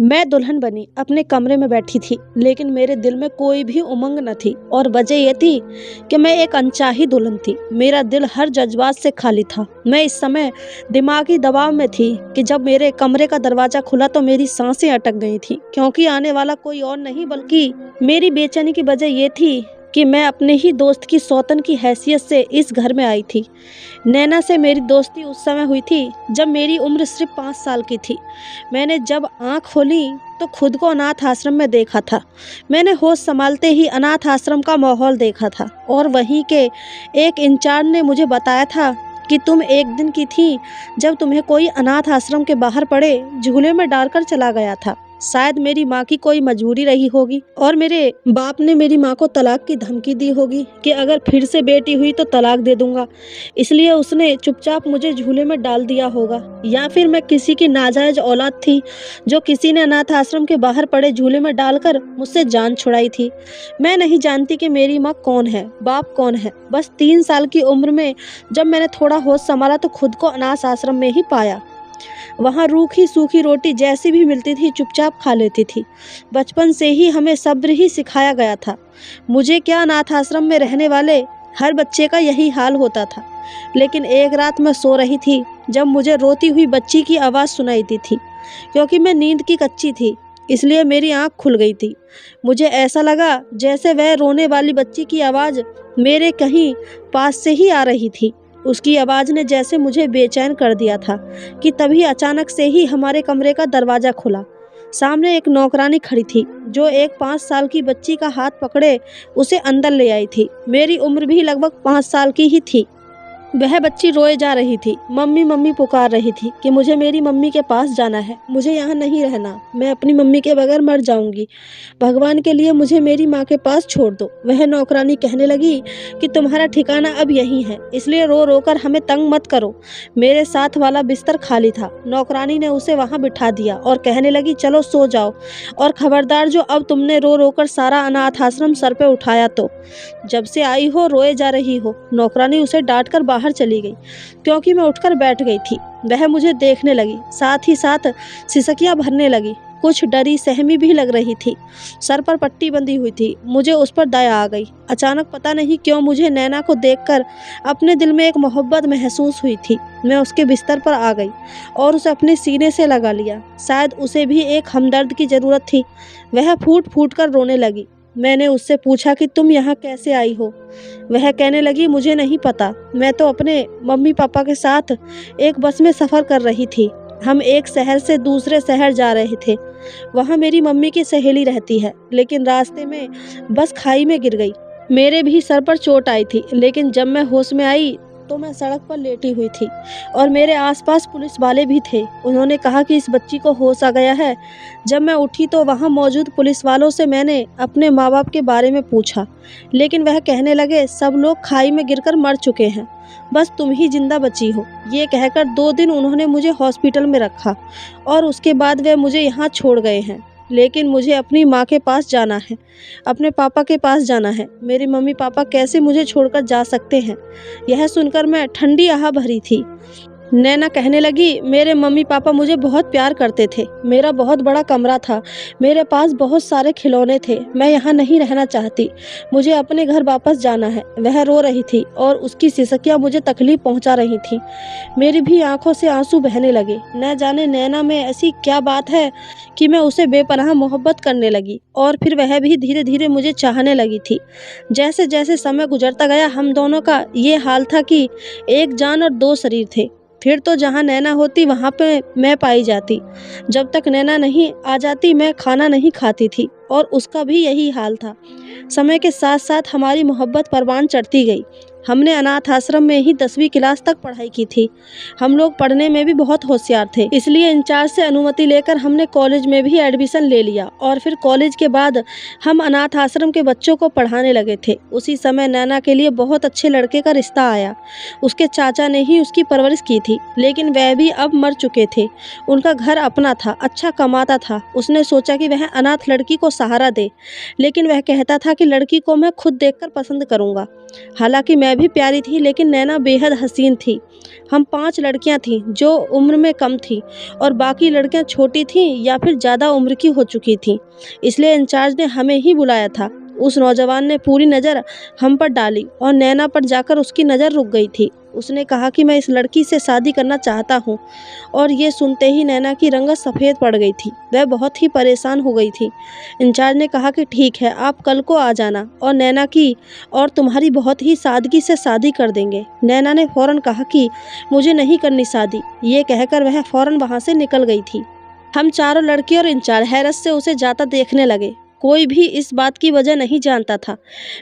मैं दुल्हन बनी अपने कमरे में बैठी थी, लेकिन मेरे दिल में कोई भी उमंग न थी। और वजह यह थी कि मैं एक अनचाही दुल्हन थी। मेरा दिल हर जज्बात से खाली था। मैं इस समय दिमागी दबाव में थी कि जब मेरे कमरे का दरवाज़ा खुला तो मेरी सांसें अटक गई थी, क्योंकि आने वाला कोई और नहीं बल्कि मेरी बेचैनी की वजह यह थी कि मैं अपने ही दोस्त की सौतन की हैसियत से इस घर में आई थी। नैना से मेरी दोस्ती उस समय हुई थी जब मेरी उम्र सिर्फ 5 साल की थी। मैंने जब आँख खोली तो खुद को अनाथ आश्रम में देखा था। मैंने होश संभालते ही अनाथ आश्रम का माहौल देखा था और वहीं के एक इंचार्ज ने मुझे बताया था कि तुम एक दिन की थी जब तुम्हें कोई अनाथ आश्रम के बाहर पड़े झूले में डालकर चला गया था। शायद मेरी माँ की कोई मजबूरी रही होगी और मेरे बाप ने मेरी माँ को तलाक की धमकी दी होगी कि अगर फिर से बेटी हुई तो तलाक दे दूंगा, इसलिए उसने चुपचाप मुझे झूले में डाल दिया होगा। या फिर मैं किसी की नाजायज औलाद थी जो किसी ने अनाथ आश्रम के बाहर पड़े झूले में डालकर मुझसे जान छुड़ाई थी। मैं नहीं जानती कि मेरी माँ कौन है, बाप कौन है। बस 3 साल की उम्र में जब मैंने थोड़ा होश संभाला तो खुद को अनाथ आश्रम में ही पाया। वहाँ रूखी सूखी रोटी जैसी भी मिलती थी चुपचाप खा लेती थी। बचपन से ही हमें सब्र ही सिखाया गया था। मुझे क्या, अनाथ आश्रम में रहने वाले हर बच्चे का यही हाल होता था। लेकिन एक रात मैं सो रही थी जब मुझे रोती हुई बच्ची की आवाज़ सुनाई दी थी। क्योंकि मैं नींद की कच्ची थी इसलिए मेरी आँख खुल गई थी। मुझे ऐसा लगा जैसे वह रोने वाली बच्ची की आवाज़ मेरे कहीं पास से ही आ रही थी। उसकी आवाज़ ने जैसे मुझे बेचैन कर दिया था कि तभी अचानक से ही हमारे कमरे का दरवाज़ा खुला। सामने एक नौकरानी खड़ी थी जो एक 5 साल की बच्ची का हाथ पकड़े उसे अंदर ले आई थी। मेरी उम्र भी लगभग 5 साल की ही थी। वह बच्ची रोए जा रही थी, मम्मी मम्मी पुकार रही थी कि मुझे मेरी मम्मी के पास जाना है, मुझे यहाँ नहीं रहना, मैं अपनी मम्मी के बगैर मर जाऊंगी, भगवान के लिए मुझे मेरी माँ के पास छोड़ दो। वह नौकरानी कहने लगी कि तुम्हारा ठिकाना अब यहीं है, इसलिए रो रो कर हमें तंग मत करो। मेरे साथ वाला बिस्तर खाली था। नौकरानी ने उसे वहाँ बिठा दिया और कहने लगी चलो सो जाओ, और खबरदार जो अब तुमने रो रो कर सारा अनाथ आश्रम सर पे उठाया तो जब से आई हो रोए जा रही हो। नौकरानी उसे डांट कर बाहर चली गई। क्योंकि मैं उठकर बैठ गई थी, वह मुझे देखने लगी, साथ ही साथ सिसकियां भरने लगी। कुछ डरी सहमी भी लग रही थी। सर पर पट्टी बंधी हुई थी। मुझे उस पर दया आ गई। अचानक पता नहीं क्यों मुझे नैना को देखकर अपने दिल में एक मोहब्बत महसूस हुई थी। मैं उसके बिस्तर पर आ गई और उसे अपने सीने से लगा लिया। शायद उसे भी एक हमदर्द की ज़रूरत थी। वह फूट फूट कर रोने लगी। मैंने उससे पूछा कि तुम यहाँ कैसे आई हो। वह कहने लगी मुझे नहीं पता, मैं तो अपने मम्मी पापा के साथ एक बस में सफ़र कर रही थी। हम एक शहर से दूसरे शहर जा रहे थे। वहाँ मेरी मम्मी की सहेली रहती है, लेकिन रास्ते में बस खाई में गिर गई। मेरे भी सर पर चोट आई थी, लेकिन जब मैं होश में आई तो मैं सड़क पर लेटी हुई थी और मेरे आसपास पुलिस वाले भी थे। उन्होंने कहा कि इस बच्ची को होश आ गया है। जब मैं उठी तो वहाँ मौजूद पुलिस वालों से मैंने अपने माँ बाप के बारे में पूछा, लेकिन वह कहने लगे सब लोग खाई में गिरकर मर चुके हैं, बस तुम ही जिंदा बची हो। ये कहकर 2 दिन उन्होंने मुझे हॉस्पिटल में रखा और उसके बाद वे मुझे यहाँ छोड़ गए हैं। लेकिन मुझे अपनी माँ के पास जाना है, अपने पापा के पास जाना है। मेरे मम्मी पापा कैसे मुझे छोड़कर जा सकते हैं। यह सुनकर मैं ठंडी आह भरी थी। नैना कहने लगी मेरे मम्मी पापा मुझे बहुत प्यार करते थे। मेरा बहुत बड़ा कमरा था, मेरे पास बहुत सारे खिलौने थे। मैं यहाँ नहीं रहना चाहती, मुझे अपने घर वापस जाना है। वह रो रही थी और उसकी सिसकियाँ मुझे तकलीफ पहुँचा रही थीं। मेरी भी आंखों से आंसू बहने लगे। न जाने नैना में ऐसी क्या बात है कि मैं उसे बेपनाह मोहब्बत करने लगी और फिर वह भी धीरे धीरे मुझे चाहने लगी थी। जैसे जैसे समय गुजरता गया हम दोनों का ये हाल था कि एक जान और 2 शरीर थे। फिर तो जहाँ नैना होती वहाँ पे मैं पाई जाती। जब तक नैना नहीं आ जाती मैं खाना नहीं खाती थी और उसका भी यही हाल था। समय के साथ साथ हमारी मोहब्बत परवान चढ़ती गई। हमने अनाथ आश्रम में ही 10वीं क्लास तक पढ़ाई की थी। हम लोग पढ़ने में भी बहुत होशियार थे, इसलिए इंचार्ज से अनुमति लेकर हमने कॉलेज में भी एडमिशन ले लिया और फिर कॉलेज के बाद हम अनाथ आश्रम के बच्चों को पढ़ाने लगे थे। उसी समय नैना के लिए बहुत अच्छे लड़के का रिश्ता आया। उसके चाचा ने ही उसकी परवरिश की थी, लेकिन वह भी अब मर चुके थे। उनका घर अपना था, अच्छा कमाता था। उसने सोचा कि वह अनाथ लड़की को सहारा दे, लेकिन वह कहता था कि लड़की को मैं खुद देखकर पसंद करूंगा। हालांकि मैं मैं भी प्यारी थी, लेकिन नैना बेहद हसीन थी। हम 5 लड़कियां थीं जो उम्र में कम थीं और बाकी लड़कियां छोटी थीं या फिर ज़्यादा उम्र की हो चुकी थीं। इसलिए इंचार्ज ने हमें ही बुलाया था। उस नौजवान ने पूरी नज़र हम पर डाली और नैना पर जाकर उसकी नज़र रुक गई थी। उसने कहा कि मैं इस लड़की से शादी करना चाहता हूँ, और ये सुनते ही नैना की रंगत सफ़ेद पड़ गई थी। वह बहुत ही परेशान हो गई थी। इंचार्ज ने कहा कि ठीक है, आप कल को आ जाना और नैना की और तुम्हारी बहुत ही सादगी से शादी कर देंगे। नैना ने फ़ौरन कहा कि मुझे नहीं करनी शादी। ये कहकर वह फ़ौरन वहाँ से निकल गई थी। हम चारों लड़के और इंचार्ज हैरत से उसे जाता देखने लगे। कोई भी इस बात की वजह नहीं जानता था।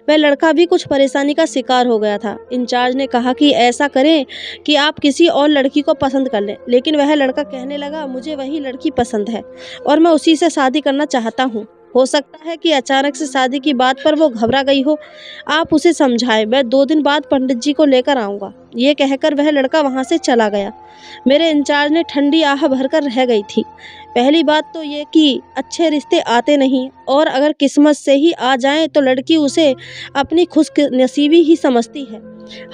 वह लड़का भी कुछ परेशानी का शिकार हो गया था। इंचार्ज ने कहा कि ऐसा करें कि आप किसी और लड़की को पसंद कर लें, लेकिन वह लड़का कहने लगा मुझे वही लड़की पसंद है और मैं उसी से शादी करना चाहता हूँ। हो सकता है कि अचानक से शादी की बात पर वो घबरा गई हो। आप उसे समझाएं, मैं 2 दिन बाद पंडित जी को लेकर आऊँगा। ये कहकर वह लड़का वहाँ से चला गया। मेरे इंचार्ज ने ठंडी आह भरकर रह गई थी। पहली बात तो ये कि अच्छे रिश्ते आते नहीं, और अगर किस्मत से ही आ जाएं तो लड़की उसे अपनी खुशनसीबी ही समझती है।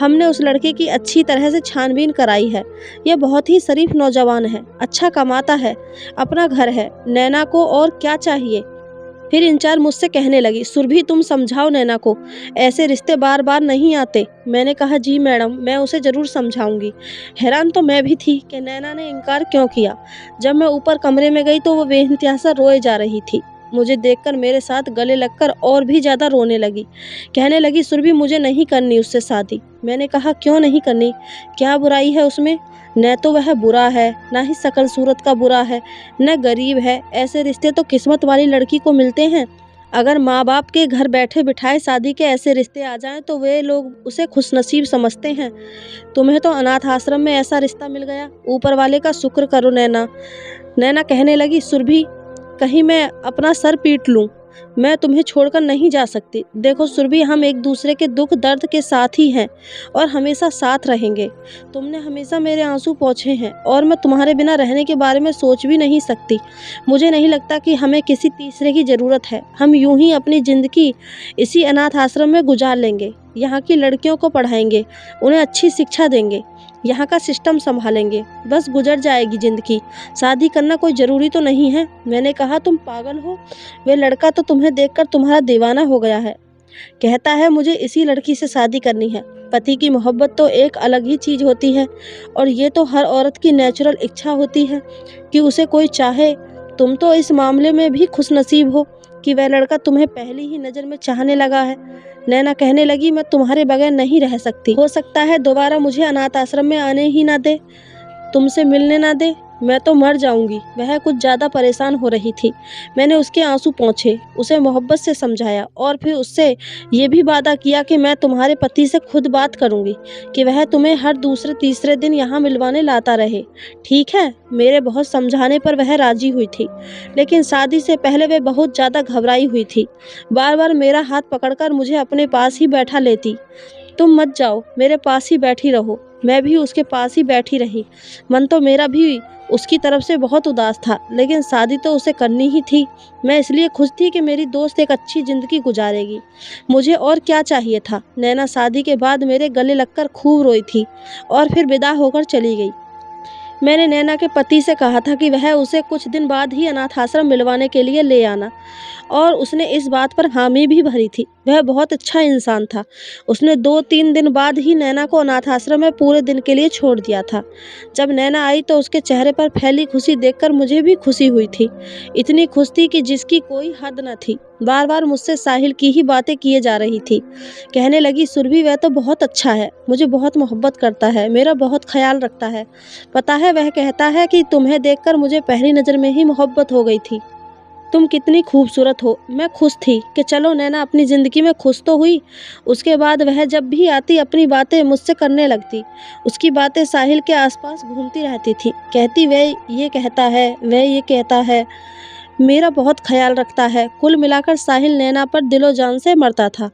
हमने उस लड़के की अच्छी तरह से छानबीन कराई है। यह बहुत ही शरीफ नौजवान है, अच्छा कमाता है, अपना घर है। नैना को और क्या चाहिए। फिर इंचार्ज मुझसे कहने लगी, सुरभि तुम समझाओ नैना को, ऐसे रिश्ते बार बार नहीं आते। मैंने कहा जी मैडम, मैं उसे ज़रूर समझाऊंगी। हैरान तो मैं भी थी कि नैना ने इनकार क्यों किया। जब मैं ऊपर कमरे में गई तो वो बेइंतहा रोए जा रही थी। मुझे देखकर मेरे साथ गले लगकर और भी ज़्यादा रोने लगी। कहने लगी, सुरभि मुझे नहीं करनी उससे शादी। मैंने कहा क्यों नहीं करनी, क्या बुराई है उसमें। न तो वह बुरा है, ना ही शकल सूरत का बुरा है, न गरीब है। ऐसे रिश्ते तो किस्मत वाली लड़की को मिलते हैं। अगर माँ बाप के घर बैठे बिठाए शादी के ऐसे रिश्ते आ जाएं तो वे लोग उसे खुशनसीब समझते हैं। तुम्हें तो अनाथ आश्रम में ऐसा रिश्ता मिल गया, ऊपर वाले का शुक्र करो नैना। नैना कहने लगी, सुरभि कहीं मैं अपना सर पीट लूं, मैं तुम्हें छोड़कर नहीं जा सकती। देखो सुरभि, हम एक दूसरे के दुख दर्द के साथ ही हैं और हमेशा साथ रहेंगे। तुमने हमेशा मेरे आंसू पोंछे हैं और मैं तुम्हारे बिना रहने के बारे में सोच भी नहीं सकती। मुझे नहीं लगता कि हमें किसी तीसरे की ज़रूरत है। हम यूं ही अपनी ज़िंदगी इसी अनाथ आश्रम में गुजार लेंगे। यहाँ की लड़कियों को पढ़ाएंगे, उन्हें अच्छी शिक्षा देंगे, यहाँ का सिस्टम संभालेंगे, बस गुजर जाएगी ज़िंदगी। शादी करना कोई ज़रूरी तो नहीं है। मैंने कहा तुम पागल हो, वे लड़का तो तुम्हें देखकर तुम्हारा दीवाना हो गया है। कहता है मुझे इसी लड़की से शादी करनी है। पति की मोहब्बत तो एक अलग ही चीज़ होती है, और ये तो हर औरत की नेचुरल इच्छा होती है कि उसे कोई चाहे। तुम तो इस मामले में भी खुशनसीब हो कि वह लड़का तुम्हें पहली ही नज़र में चाहने लगा है। नैना कहने लगी, मैं तुम्हारे बगैर नहीं रह सकती। हो सकता है दोबारा मुझे अनाथ आश्रम में आने ही ना दे, तुमसे मिलने ना दे, मैं तो मर जाऊंगी। वह कुछ ज़्यादा परेशान हो रही थी। मैंने उसके आंसू पोंछे, उसे मोहब्बत से समझाया और फिर उससे ये भी वादा किया कि मैं तुम्हारे पति से खुद बात करूंगी कि वह तुम्हें हर दूसरे तीसरे दिन यहाँ मिलवाने लाता रहे। ठीक है। मेरे बहुत समझाने पर वह राजी हुई थी, लेकिन शादी से पहले वह बहुत ज़्यादा घबराई हुई थी। बार बार मेरा हाथ पकड़कर मुझे अपने पास ही बैठा लेती। तुम मत जाओ, मेरे पास ही बैठी रहो। मैं भी उसके पास ही बैठी रही। मन तो मेरा भी उसकी तरफ से बहुत उदास था, लेकिन शादी तो उसे करनी ही थी। मैं इसलिए खुश थी कि मेरी दोस्त एक अच्छी ज़िंदगी गुजारेगी। मुझे और क्या चाहिए था। नैना शादी के बाद मेरे गले लगकर खूब रोई थी और फिर विदा होकर चली गई। मैंने नैना के पति से कहा था कि वह उसे कुछ दिन बाद ही अनाथ आश्रम मिलवाने के लिए ले आना, और उसने इस बात पर हामी भी भरी थी। वह बहुत अच्छा इंसान था। उसने 2-3 दिन बाद ही नैना को अनाथ आश्रम में पूरे दिन के लिए छोड़ दिया था। जब नैना आई तो उसके चेहरे पर फैली खुशी देखकर मुझे भी खुशी हुई थी। इतनी खुश थी कि जिसकी कोई हद न थी। बार बार मुझसे साहिल की ही बातें किए जा रही थी। कहने लगी, सुरभि वह तो बहुत अच्छा है, मुझे बहुत मोहब्बत करता है, मेरा बहुत ख्याल रखता है। पता है, वह कहता है कि तुम्हें देखकर मुझे पहली नज़र में ही मोहब्बत हो गई थी। तुम कितनी खूबसूरत हो। मैं खुश थी कि चलो नैना अपनी ज़िंदगी में खुश तो हुई। उसके बाद वह जब भी आती अपनी बातें मुझसे करने लगती। उसकी बातें साहिल के आसपास घूमती रहती थी। कहती वह ये कहता है, वह ये कहता है, मेरा बहुत ख्याल रखता है। कुल मिलाकर साहिल नैना पर दिलो जान से मरता था।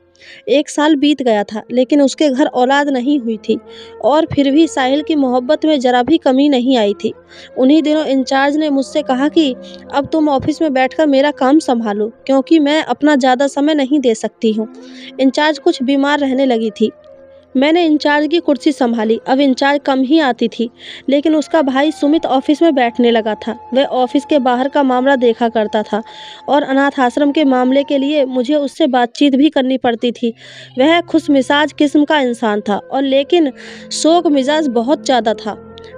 1 साल बीत गया था, लेकिन उसके घर औलाद नहीं हुई थी, और फिर भी साहिल की मोहब्बत में ज़रा भी कमी नहीं आई थी। उन्हीं दिनों इंचार्ज ने मुझसे कहा कि अब तुम ऑफिस में बैठकर मेरा काम संभालो, क्योंकि मैं अपना ज़्यादा समय नहीं दे सकती हूँ। इंचार्ज कुछ बीमार रहने लगी थी। मैंने इंचार्ज की कुर्सी संभाली। अब इंचार्ज कम ही आती थी, लेकिन उसका भाई सुमित ऑफिस में बैठने लगा था। वह ऑफिस के बाहर का मामला देखा करता था और अनाथ आश्रम के मामले के लिए मुझे उससे बातचीत भी करनी पड़ती थी। वह खुशमिजाज किस्म का इंसान था और लेकिन शोक मिजाज बहुत ज़्यादा था।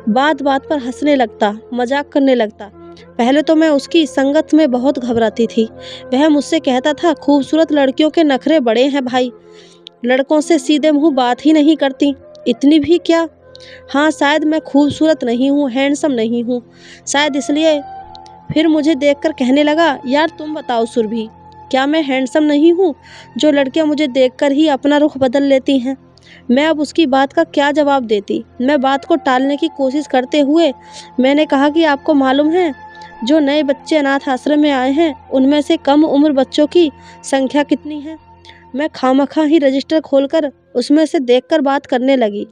बात बात पर हंसने लगता, मजाक करने लगता। पहले तो मैं उसकी संगत में बहुत घबराती थी। वह मुझसे कहता था, खूबसूरत लड़कियों के नखरे बड़े हैं भाई, लड़कों से सीधे मुंह बात ही नहीं करती। इतनी भी क्या? हाँ, शायद मैं खूबसूरत नहीं हूँ, हैंडसम नहीं हूँ, शायद इसलिए। फिर मुझे देखकर कहने लगा, यार तुम बताओ सुरभि, क्या मैं हैंडसम नहीं हूँ जो लड़कियाँ मुझे देखकर ही अपना रुख बदल लेती हैं? मैं अब उसकी बात का क्या जवाब देती? मैं बात को टालने की कोशिश करते हुए मैंने कहा कि आपको मालूम है, जो नए बच्चे अनाथ आश्रम में आए हैं उनमें से कम उम्र बच्चों की संख्या कितनी है? मैं खामखा ही रजिस्टर खोलकर उसमें से देखकर बात करने लगी।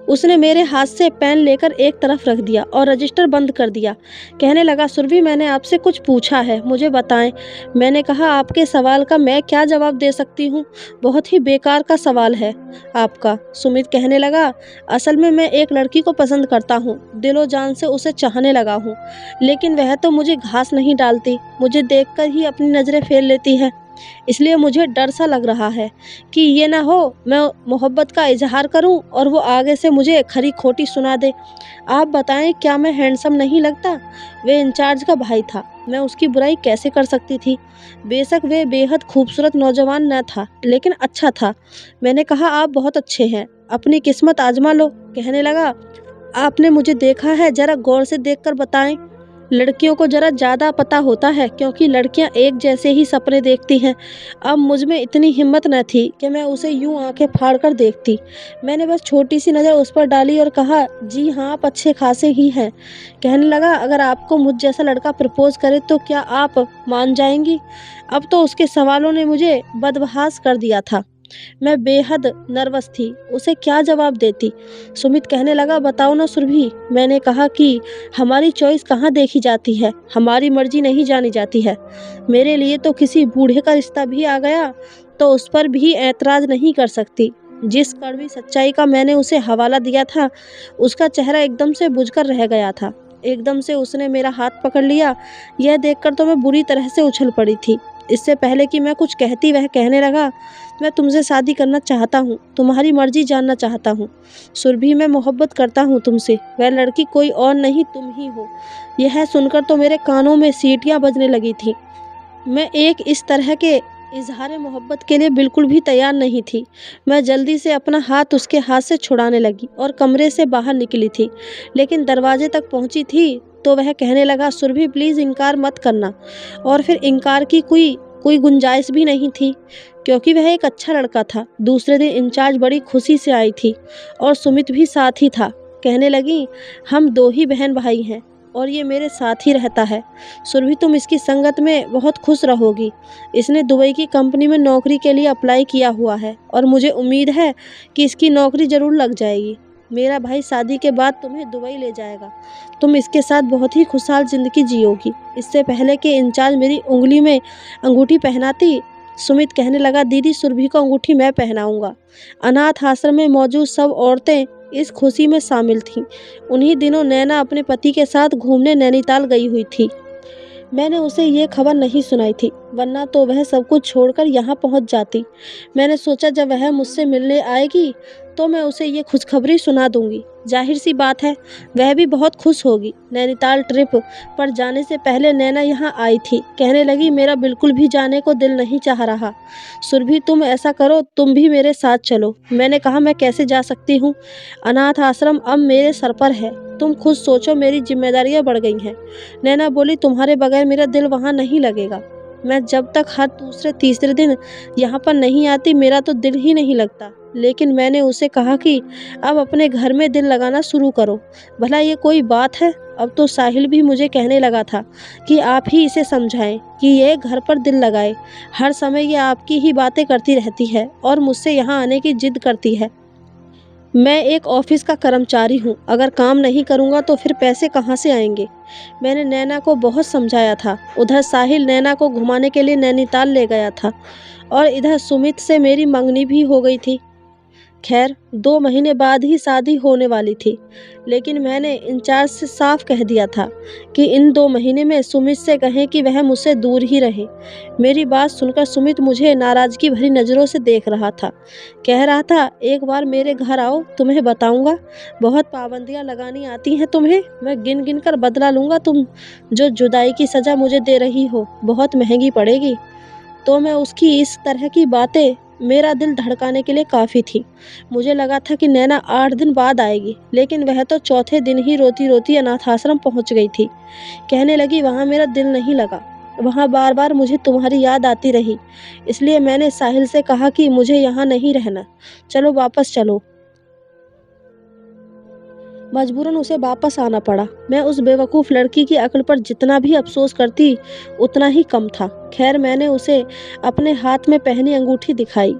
उसने मेरे हाथ से पेन लेकर एक तरफ रख दिया और रजिस्टर बंद कर दिया। कहने लगा, सुरभि मैंने आपसे कुछ पूछा है, मुझे बताएं। मैंने कहा, आपके सवाल का मैं क्या जवाब दे सकती हूँ, बहुत ही बेकार का सवाल है आपका। सुमित कहने लगा, असल में मैं एक लड़की को पसंद करता हूँ, दिलो जान से उसे चाहने लगा हूँ, लेकिन वह तो मुझे घास नहीं डालती, मुझे देखकर ही अपनी नज़रें फेर लेती है। इसलिए मुझे डर सा लग रहा है कि ये ना हो मैं मोहब्बत का इजहार करूं और वो आगे से मुझे खरी खोटी सुना दे। आप बताएं, क्या मैं हैंडसम नहीं लगता? वे इंचार्ज का भाई था, मैं उसकी बुराई कैसे कर सकती थी? बेशक वे बेहद खूबसूरत नौजवान न था, लेकिन अच्छा था। मैंने कहा, आप बहुत अच्छे हैं, अपनी किस्मत आजमा लो। कहने लगा, आपने मुझे देखा है, जरा गौर से देखकर बताएं। लड़कियों को जरा ज़्यादा पता होता है, क्योंकि लड़कियां एक जैसे ही सपने देखती हैं। अब मुझ में इतनी हिम्मत न थी कि मैं उसे यूं आंखें फाड़ कर देखती। मैंने बस छोटी सी नज़र उस पर डाली और कहा, जी हाँ, आप अच्छे खासे ही हैं। कहने लगा, अगर आपको मुझ जैसा लड़का प्रपोज करे तो क्या आप मान जाएंगी? अब तो उसके सवालों ने मुझे बदहवास कर दिया था। मैं बेहद नर्वस थी, उसे क्या जवाब देती। सुमित कहने लगा, बताओ ना सुरभि। मैंने कहा कि हमारी चॉइस कहाँ देखी जाती है, हमारी मर्जी नहीं जानी जाती है। मेरे लिए तो किसी बूढ़े का रिश्ता भी आ गया तो उस पर भी ऐतराज़ नहीं कर सकती। जिस कड़वी सच्चाई का मैंने उसे हवाला दिया था, उसका चेहरा एकदम से बुझकर रह गया था। एकदम से उसने मेरा हाथ पकड़ लिया। यह देखकर तो मैं बुरी तरह से उछल पड़ी थी। इससे पहले कि मैं कुछ कहती, वह कहने लगा, मैं तुमसे शादी करना चाहता हूँ, तुम्हारी मर्जी जानना चाहता हूँ। सुरभि, मैं मोहब्बत करता हूँ तुमसे, वह लड़की कोई और नहीं, तुम ही हो। यह सुनकर तो मेरे कानों में सीटियाँ बजने लगी थी। मैं एक इस तरह के इजहार मोहब्बत के लिए बिल्कुल भी तैयार नहीं थी। मैं जल्दी से अपना हाथ उसके हाथ से छुड़ाने लगी और कमरे से बाहर निकली थी, लेकिन दरवाजे तक पहुंची थी तो वह कहने लगा, सुरभि प्लीज़ इनकार मत करना। और फिर इनकार की कोई गुंजाइश भी नहीं थी, क्योंकि वह एक अच्छा लड़का था। दूसरे दिन इंचार्ज बड़ी खुशी से आई थी और सुमित भी साथ ही था। कहने लगी, हम दो ही बहन भाई हैं और ये मेरे साथ ही रहता है। सुरभि, तुम इसकी संगत में बहुत खुश रहोगी। इसने दुबई की कंपनी में नौकरी के लिए अप्लाई किया हुआ है और मुझे उम्मीद है कि इसकी नौकरी ज़रूर लग जाएगी। मेरा भाई शादी के बाद तुम्हें दुबई ले जाएगा, तुम इसके साथ बहुत ही खुशहाल ज़िंदगी जियोगी। इससे पहले कि इंचार्ज मेरी उंगली में अंगूठी पहनाती, सुमित कहने लगा, दीदी सुरभि को अंगूठी मैं पहनाऊंगा। अनाथ आश्रम में मौजूद सब औरतें इस खुशी में शामिल थीं। उन्हीं दिनों नैना अपने पति के साथ घूमने नैनीताल गई हुई थी। मैंने उसे ये खबर नहीं सुनाई थी, वरना तो वह सब कुछ छोड़कर यहाँ पहुँच जाती। मैंने सोचा जब वह मुझसे मिलने आएगी तो मैं उसे ये खुशखबरी सुना दूंगी। जाहिर सी बात है, वह भी बहुत खुश होगी। नैनीताल ट्रिप पर जाने से पहले नैना यहाँ आई थी। कहने लगी, मेरा बिल्कुल भी जाने को दिल नहीं चाह रहा। सुरभि, तुम ऐसा करो, तुम भी मेरे साथ चलो। मैंने कहा, मैं कैसे जा सकती हूँ? अनाथ आश्रम अब मेरे सर पर है, तुम खुद सोचो, मेरी जिम्मेदारियाँ बढ़ गई हैं। नैना बोली, तुम्हारे बगैर मेरा दिल वहाँ नहीं लगेगा। मैं जब तक हर दूसरे तीसरे दिन यहाँ पर नहीं आती, मेरा तो दिल ही नहीं लगता। लेकिन मैंने उसे कहा कि अब अपने घर में दिल लगाना शुरू करो। भला ये कोई बात है? अब तो साहिल भी मुझे कहने लगा था कि आप ही इसे समझाएं कि ये घर पर दिल लगाए। हर समय ये आपकी ही बातें करती रहती है और मुझसे यहाँ आने की जिद करती है। मैं एक ऑफिस का कर्मचारी हूँ, अगर काम नहीं करूँगा तो फिर पैसे कहाँ से आएंगे? मैंने नैना को बहुत समझाया था। उधर साहिल नैना को घुमाने के लिए नैनीताल ले गया था और इधर सुमित से मेरी मंगनी भी हो गई थी। खैर 2 महीने बाद ही शादी होने वाली थी, लेकिन मैंने इंचार्ज से साफ कह दिया था कि इन 2 महीने में सुमित से कहें कि वह मुझसे दूर ही रहे। मेरी बात सुनकर सुमित मुझे नाराज़गी भरी नज़रों से देख रहा था। कह रहा था, एक बार मेरे घर आओ, तुम्हें बताऊंगा। बहुत पाबंदियां लगानी आती हैं तुम्हें, मैं गिन गिन कर बदला लूँगा। तुम जो जुदाई की सज़ा मुझे दे रही हो बहुत महंगी पड़ेगी। तो मैं उसकी इस तरह की बातें मेरा दिल धड़काने के लिए काफ़ी थी। मुझे लगा था कि नैना 8 दिन बाद आएगी, लेकिन वह तो चौथे दिन ही रोती-रोती अनाथाश्रम पहुंच गई थी। कहने लगी, वहाँ मेरा दिल नहीं लगा, वहाँ बार-बार मुझे तुम्हारी याद आती रही। इसलिए मैंने साहिल से कहा कि मुझे यहाँ नहीं रहना, चलो वापस चलो। मजबूरन उसे वापस आना पड़ा। मैं उस बेवकूफ़ लड़की की अक्ल पर जितना भी अफ़सोस करती उतना ही कम था। खैर मैंने उसे अपने हाथ में पहनी अंगूठी दिखाई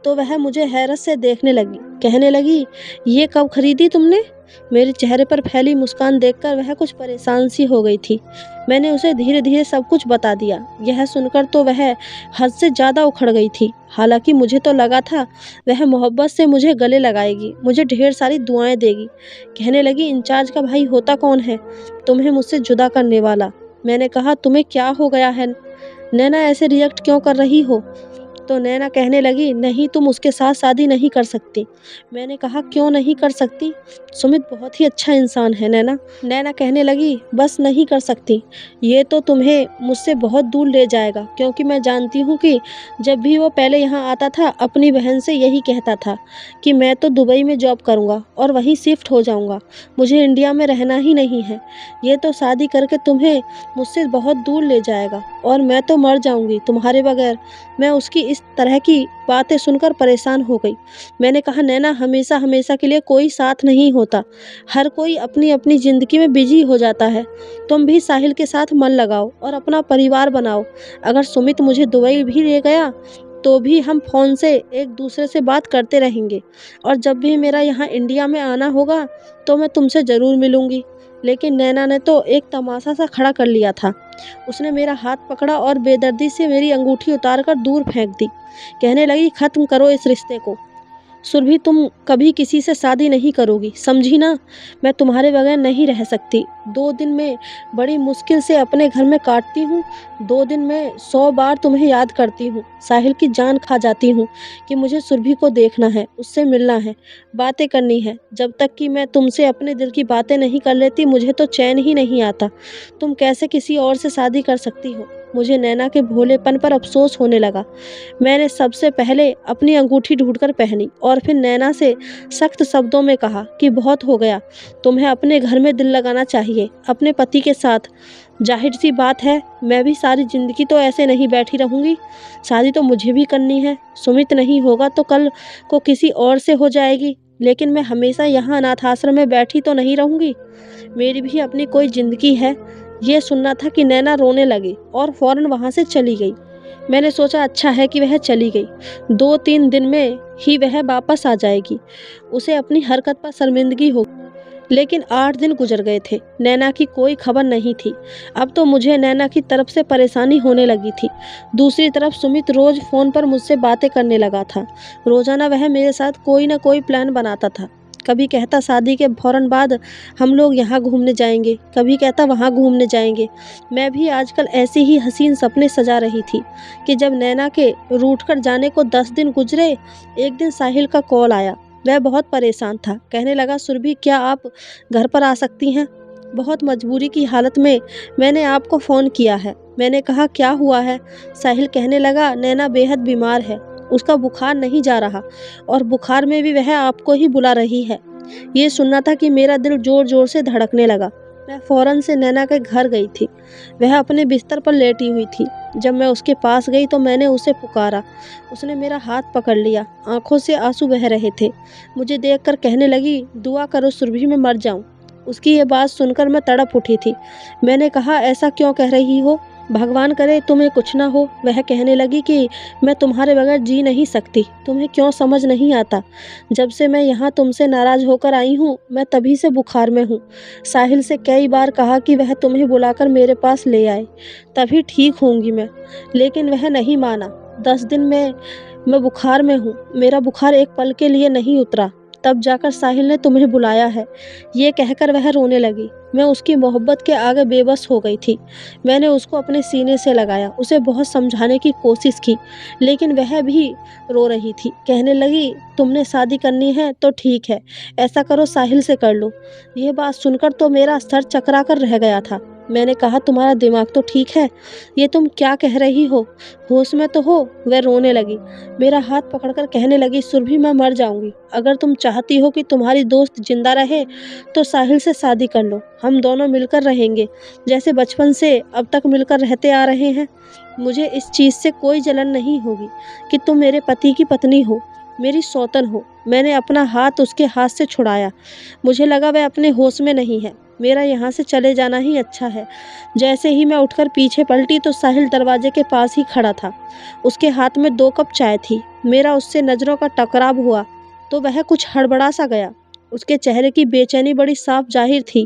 तो वह मुझे हैरत से देखने लगी। कहने लगी, ये कब खरीदी तुमने? मेरे चेहरे पर फैली मुस्कान देखकर वह कुछ परेशान सी हो गई थी। मैंने उसे धीरे-धीरे सब कुछ बता दिया। यह सुनकर तो वह हद से ज़्यादा उखड़ गई थी। हालाँकि मुझे तो लगा था वह मोहब्बत से मुझे गले लगाएगी, मुझे ढेर सारी दुआएँ देगी। कहने लगी, इंचार्ज का भाई होता कौन है तुम्हें मुझसे जुदा करने वाला? मैंने कहा, तुम्हें क्या हो गया है नैना, ऐसे रिएक्ट क्यों कर रही हो? तो नैना कहने लगी, नहीं तुम उसके साथ शादी नहीं कर सकती। मैंने कहा, क्यों नहीं कर सकती? सुमित बहुत ही अच्छा इंसान है नैना। नैना कहने लगी, बस नहीं कर सकती। ये तो तुम्हें मुझसे बहुत दूर ले जाएगा, क्योंकि मैं जानती हूँ कि जब भी वो पहले यहाँ आता था अपनी बहन से यही कहता था कि मैं तो दुबई में जॉब करूँगा और वहीं शिफ्ट हो जाऊँगा, मुझे इंडिया में रहना ही नहीं है। ये तो शादी करके तुम्हें मुझसे बहुत दूर ले जाएगा और मैं तो मर जाऊँगी तुम्हारे बगैर। मैं उसकी इस तरह की बातें सुनकर परेशान हो गई। मैंने कहा, नैना हमेशा हमेशा के लिए कोई साथ नहीं होता, हर कोई अपनी अपनी ज़िंदगी में बिजी हो जाता है। तुम भी साहिल के साथ मन लगाओ और अपना परिवार बनाओ। अगर सुमित मुझे दुबई भी ले गया तो भी हम फ़ोन से एक दूसरे से बात करते रहेंगे और जब भी मेरा यहाँ इंडिया में आना होगा तो मैं तुमसे ज़रूर मिलूँगी। लेकिन नैना ने तो एक तमाशा सा खड़ा कर लिया था। उसने मेरा हाथ पकड़ा और बेदर्दी से मेरी अंगूठी उतारकर दूर फेंक दी। कहने लगी, खत्म करो इस रिश्ते को। सुरभि, तुम कभी किसी से शादी नहीं करोगी, समझी ना? मैं तुम्हारे बगैर नहीं रह सकती। 2 दिन में बड़ी मुश्किल से अपने घर में काटती हूँ। 2 दिन में 100 बार तुम्हें याद करती हूँ। साहिल की जान खा जाती हूँ कि मुझे सुरभि को देखना है, उससे मिलना है, बातें करनी है। जब तक कि मैं तुमसे अपने दिल की बातें नहीं कर लेती मुझे तो चैन ही नहीं आता। तुम कैसे किसी और से शादी कर सकती हो? मुझे नैना के भोलेपन पर अफसोस होने लगा। मैंने सबसे पहले अपनी अंगूठी ढूंढकर पहनी और फिर नैना से सख्त शब्दों में कहा कि बहुत हो गया, तुम्हें अपने घर में दिल लगाना चाहिए, अपने पति के साथ। जाहिर सी बात है, मैं भी सारी ज़िंदगी तो ऐसे नहीं बैठी रहूँगी, शादी तो मुझे भी करनी है। सुमित नहीं होगा तो कल को किसी और से हो जाएगी, लेकिन मैं हमेशा यहाँ अनाथ आश्रम में बैठी तो नहीं रहूँगी। मेरी भी अपनी कोई ज़िंदगी है। ये सुनना था कि नैना रोने लगी और फ़ौरन वहाँ से चली गई। मैंने सोचा, अच्छा है कि वह चली गई, 2-3 दिन में ही वह वापस आ जाएगी, उसे अपनी हरकत पर शर्मिंदगी हो। लेकिन 8 दिन गुजर गए थे, नैना की कोई खबर नहीं थी। अब तो मुझे नैना की तरफ से परेशानी होने लगी थी। दूसरी तरफ सुमित रोज़ फ़ोन पर मुझसे बातें करने लगा था। रोज़ाना वह मेरे साथ कोई न कोई प्लान बनाता था। कभी कहता, शादी के फ़ौरन बाद हम लोग यहाँ घूमने जाएंगे, कभी कहता वहाँ घूमने जाएंगे। मैं भी आजकल ऐसे ही हसीन सपने सजा रही थी कि जब नैना के रूठ कर जाने को 10 दिन गुजरे, एक दिन साहिल का कॉल आया। वह बहुत परेशान था। कहने लगा, सुरभि, क्या आप घर पर आ सकती हैं? बहुत मजबूरी की हालत में मैंने आपको फ़ोन किया है। मैंने कहा, क्या हुआ है? साहिल कहने लगा, नैना बेहद बीमार है, उसका बुखार नहीं जा रहा और बुखार में भी वह आपको ही बुला रही है। ये सुनना था कि मेरा दिल ज़ोर ज़ोर से धड़कने लगा। मैं फ़ौरन से नैना के घर गई थी। वह अपने बिस्तर पर लेटी हुई थी। जब मैं उसके पास गई तो मैंने उसे पुकारा। उसने मेरा हाथ पकड़ लिया, आंखों से आंसू बह रहे थे। मुझे देखकर कहने लगी, दुआ करो सुरभि, मैं मर जाऊं। उसकी ये बात सुनकर मैं तड़प उठी थी। मैंने कहा, ऐसा क्यों कह रही हो? भगवान करे तुम्हें कुछ ना हो। वह कहने लगी कि मैं तुम्हारे बगैर जी नहीं सकती, तुम्हें क्यों समझ नहीं आता। जब से मैं यहाँ तुमसे नाराज़ होकर आई हूँ, मैं तभी से बुखार में हूँ। साहिल से कई बार कहा कि वह तुम्हें बुलाकर मेरे पास ले आए, तभी ठीक होंगी मैं, लेकिन वह नहीं माना। 10 दिन में मैं बुखार में हूँ। मेरा बुखार एक पल के लिए नहीं उतरा। तब जाकर साहिल ने तुम्हें बुलाया है। ये कहकर वह रोने लगी। मैं उसकी मोहब्बत के आगे बेबस हो गई थी। मैंने उसको अपने सीने से लगाया, उसे बहुत समझाने की कोशिश की, लेकिन वह भी रो रही थी। कहने लगी, तुमने शादी करनी है तो ठीक है, ऐसा करो साहिल से कर लो। ये बात सुनकर तो मेरा सर चकरा कर रह गया था। मैंने कहा, तुम्हारा दिमाग तो ठीक है, ये तुम क्या कह रही हो, होश में तो हो? वह रोने लगी। मेरा हाथ पकड़कर कहने लगी, सुरभि मैं मर जाऊंगी। अगर तुम चाहती हो कि तुम्हारी दोस्त जिंदा रहे तो साहिल से शादी कर लो। हम दोनों मिलकर रहेंगे, जैसे बचपन से अब तक मिलकर रहते आ रहे हैं। मुझे इस चीज़ से कोई जलन नहीं होगी कि तुम मेरे पति की पत्नी हो, मेरी सौतन हो। मैंने अपना हाथ उसके हाथ से छुड़ाया। मुझे लगा वह अपने होश में नहीं है। मेरा यहाँ से चले जाना ही अच्छा है। जैसे ही मैं उठकर पीछे पलटी तो साहिल दरवाजे के पास ही खड़ा था। उसके हाथ में 2 कप चाय थी। मेरा उससे नज़रों का टकराव हुआ तो वह कुछ हड़बड़ा सा गया। उसके चेहरे की बेचैनी बड़ी साफ जाहिर थी।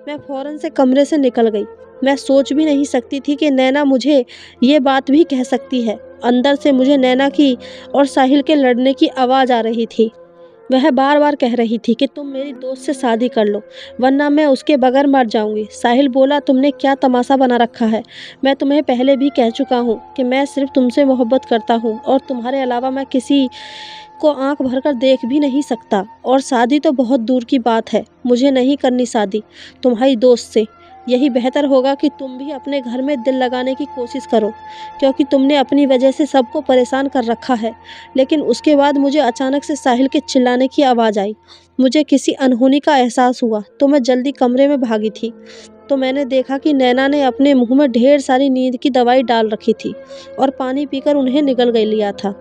मैं फौरन से कमरे से निकल गई। मैं सोच भी नहीं सकती थी कि नैना मुझे ये बात भी कह सकती है। अंदर से मुझे नैना की और साहिल के लड़ने की आवाज़ आ रही थी। वह बार बार कह रही थी कि तुम मेरी दोस्त से शादी कर लो, वरना मैं उसके बगैर मर जाऊंगी। साहिल बोला, तुमने क्या तमाशा बना रखा है? मैं तुम्हें पहले भी कह चुका हूँ कि मैं सिर्फ तुमसे मोहब्बत करता हूँ और तुम्हारे अलावा मैं किसी को आंख भरकर देख भी नहीं सकता। और शादी तो बहुत दूर की बात है, मुझे नहीं करनी शादी तुम्हारी दोस्त से। यही बेहतर होगा कि तुम भी अपने घर में दिल लगाने की कोशिश करो, क्योंकि तुमने अपनी वजह से सबको परेशान कर रखा है। लेकिन उसके बाद मुझे अचानक से साहिल के चिल्लाने की आवाज़ आई। मुझे किसी अनहोनी का एहसास हुआ तो मैं जल्दी कमरे में भागी थी। तो मैंने देखा कि नैना ने अपने मुंह में ढेर सारी नींद की दवाई डाल रखी थी और पानी पीकर उन्हें निगल गई लिया था।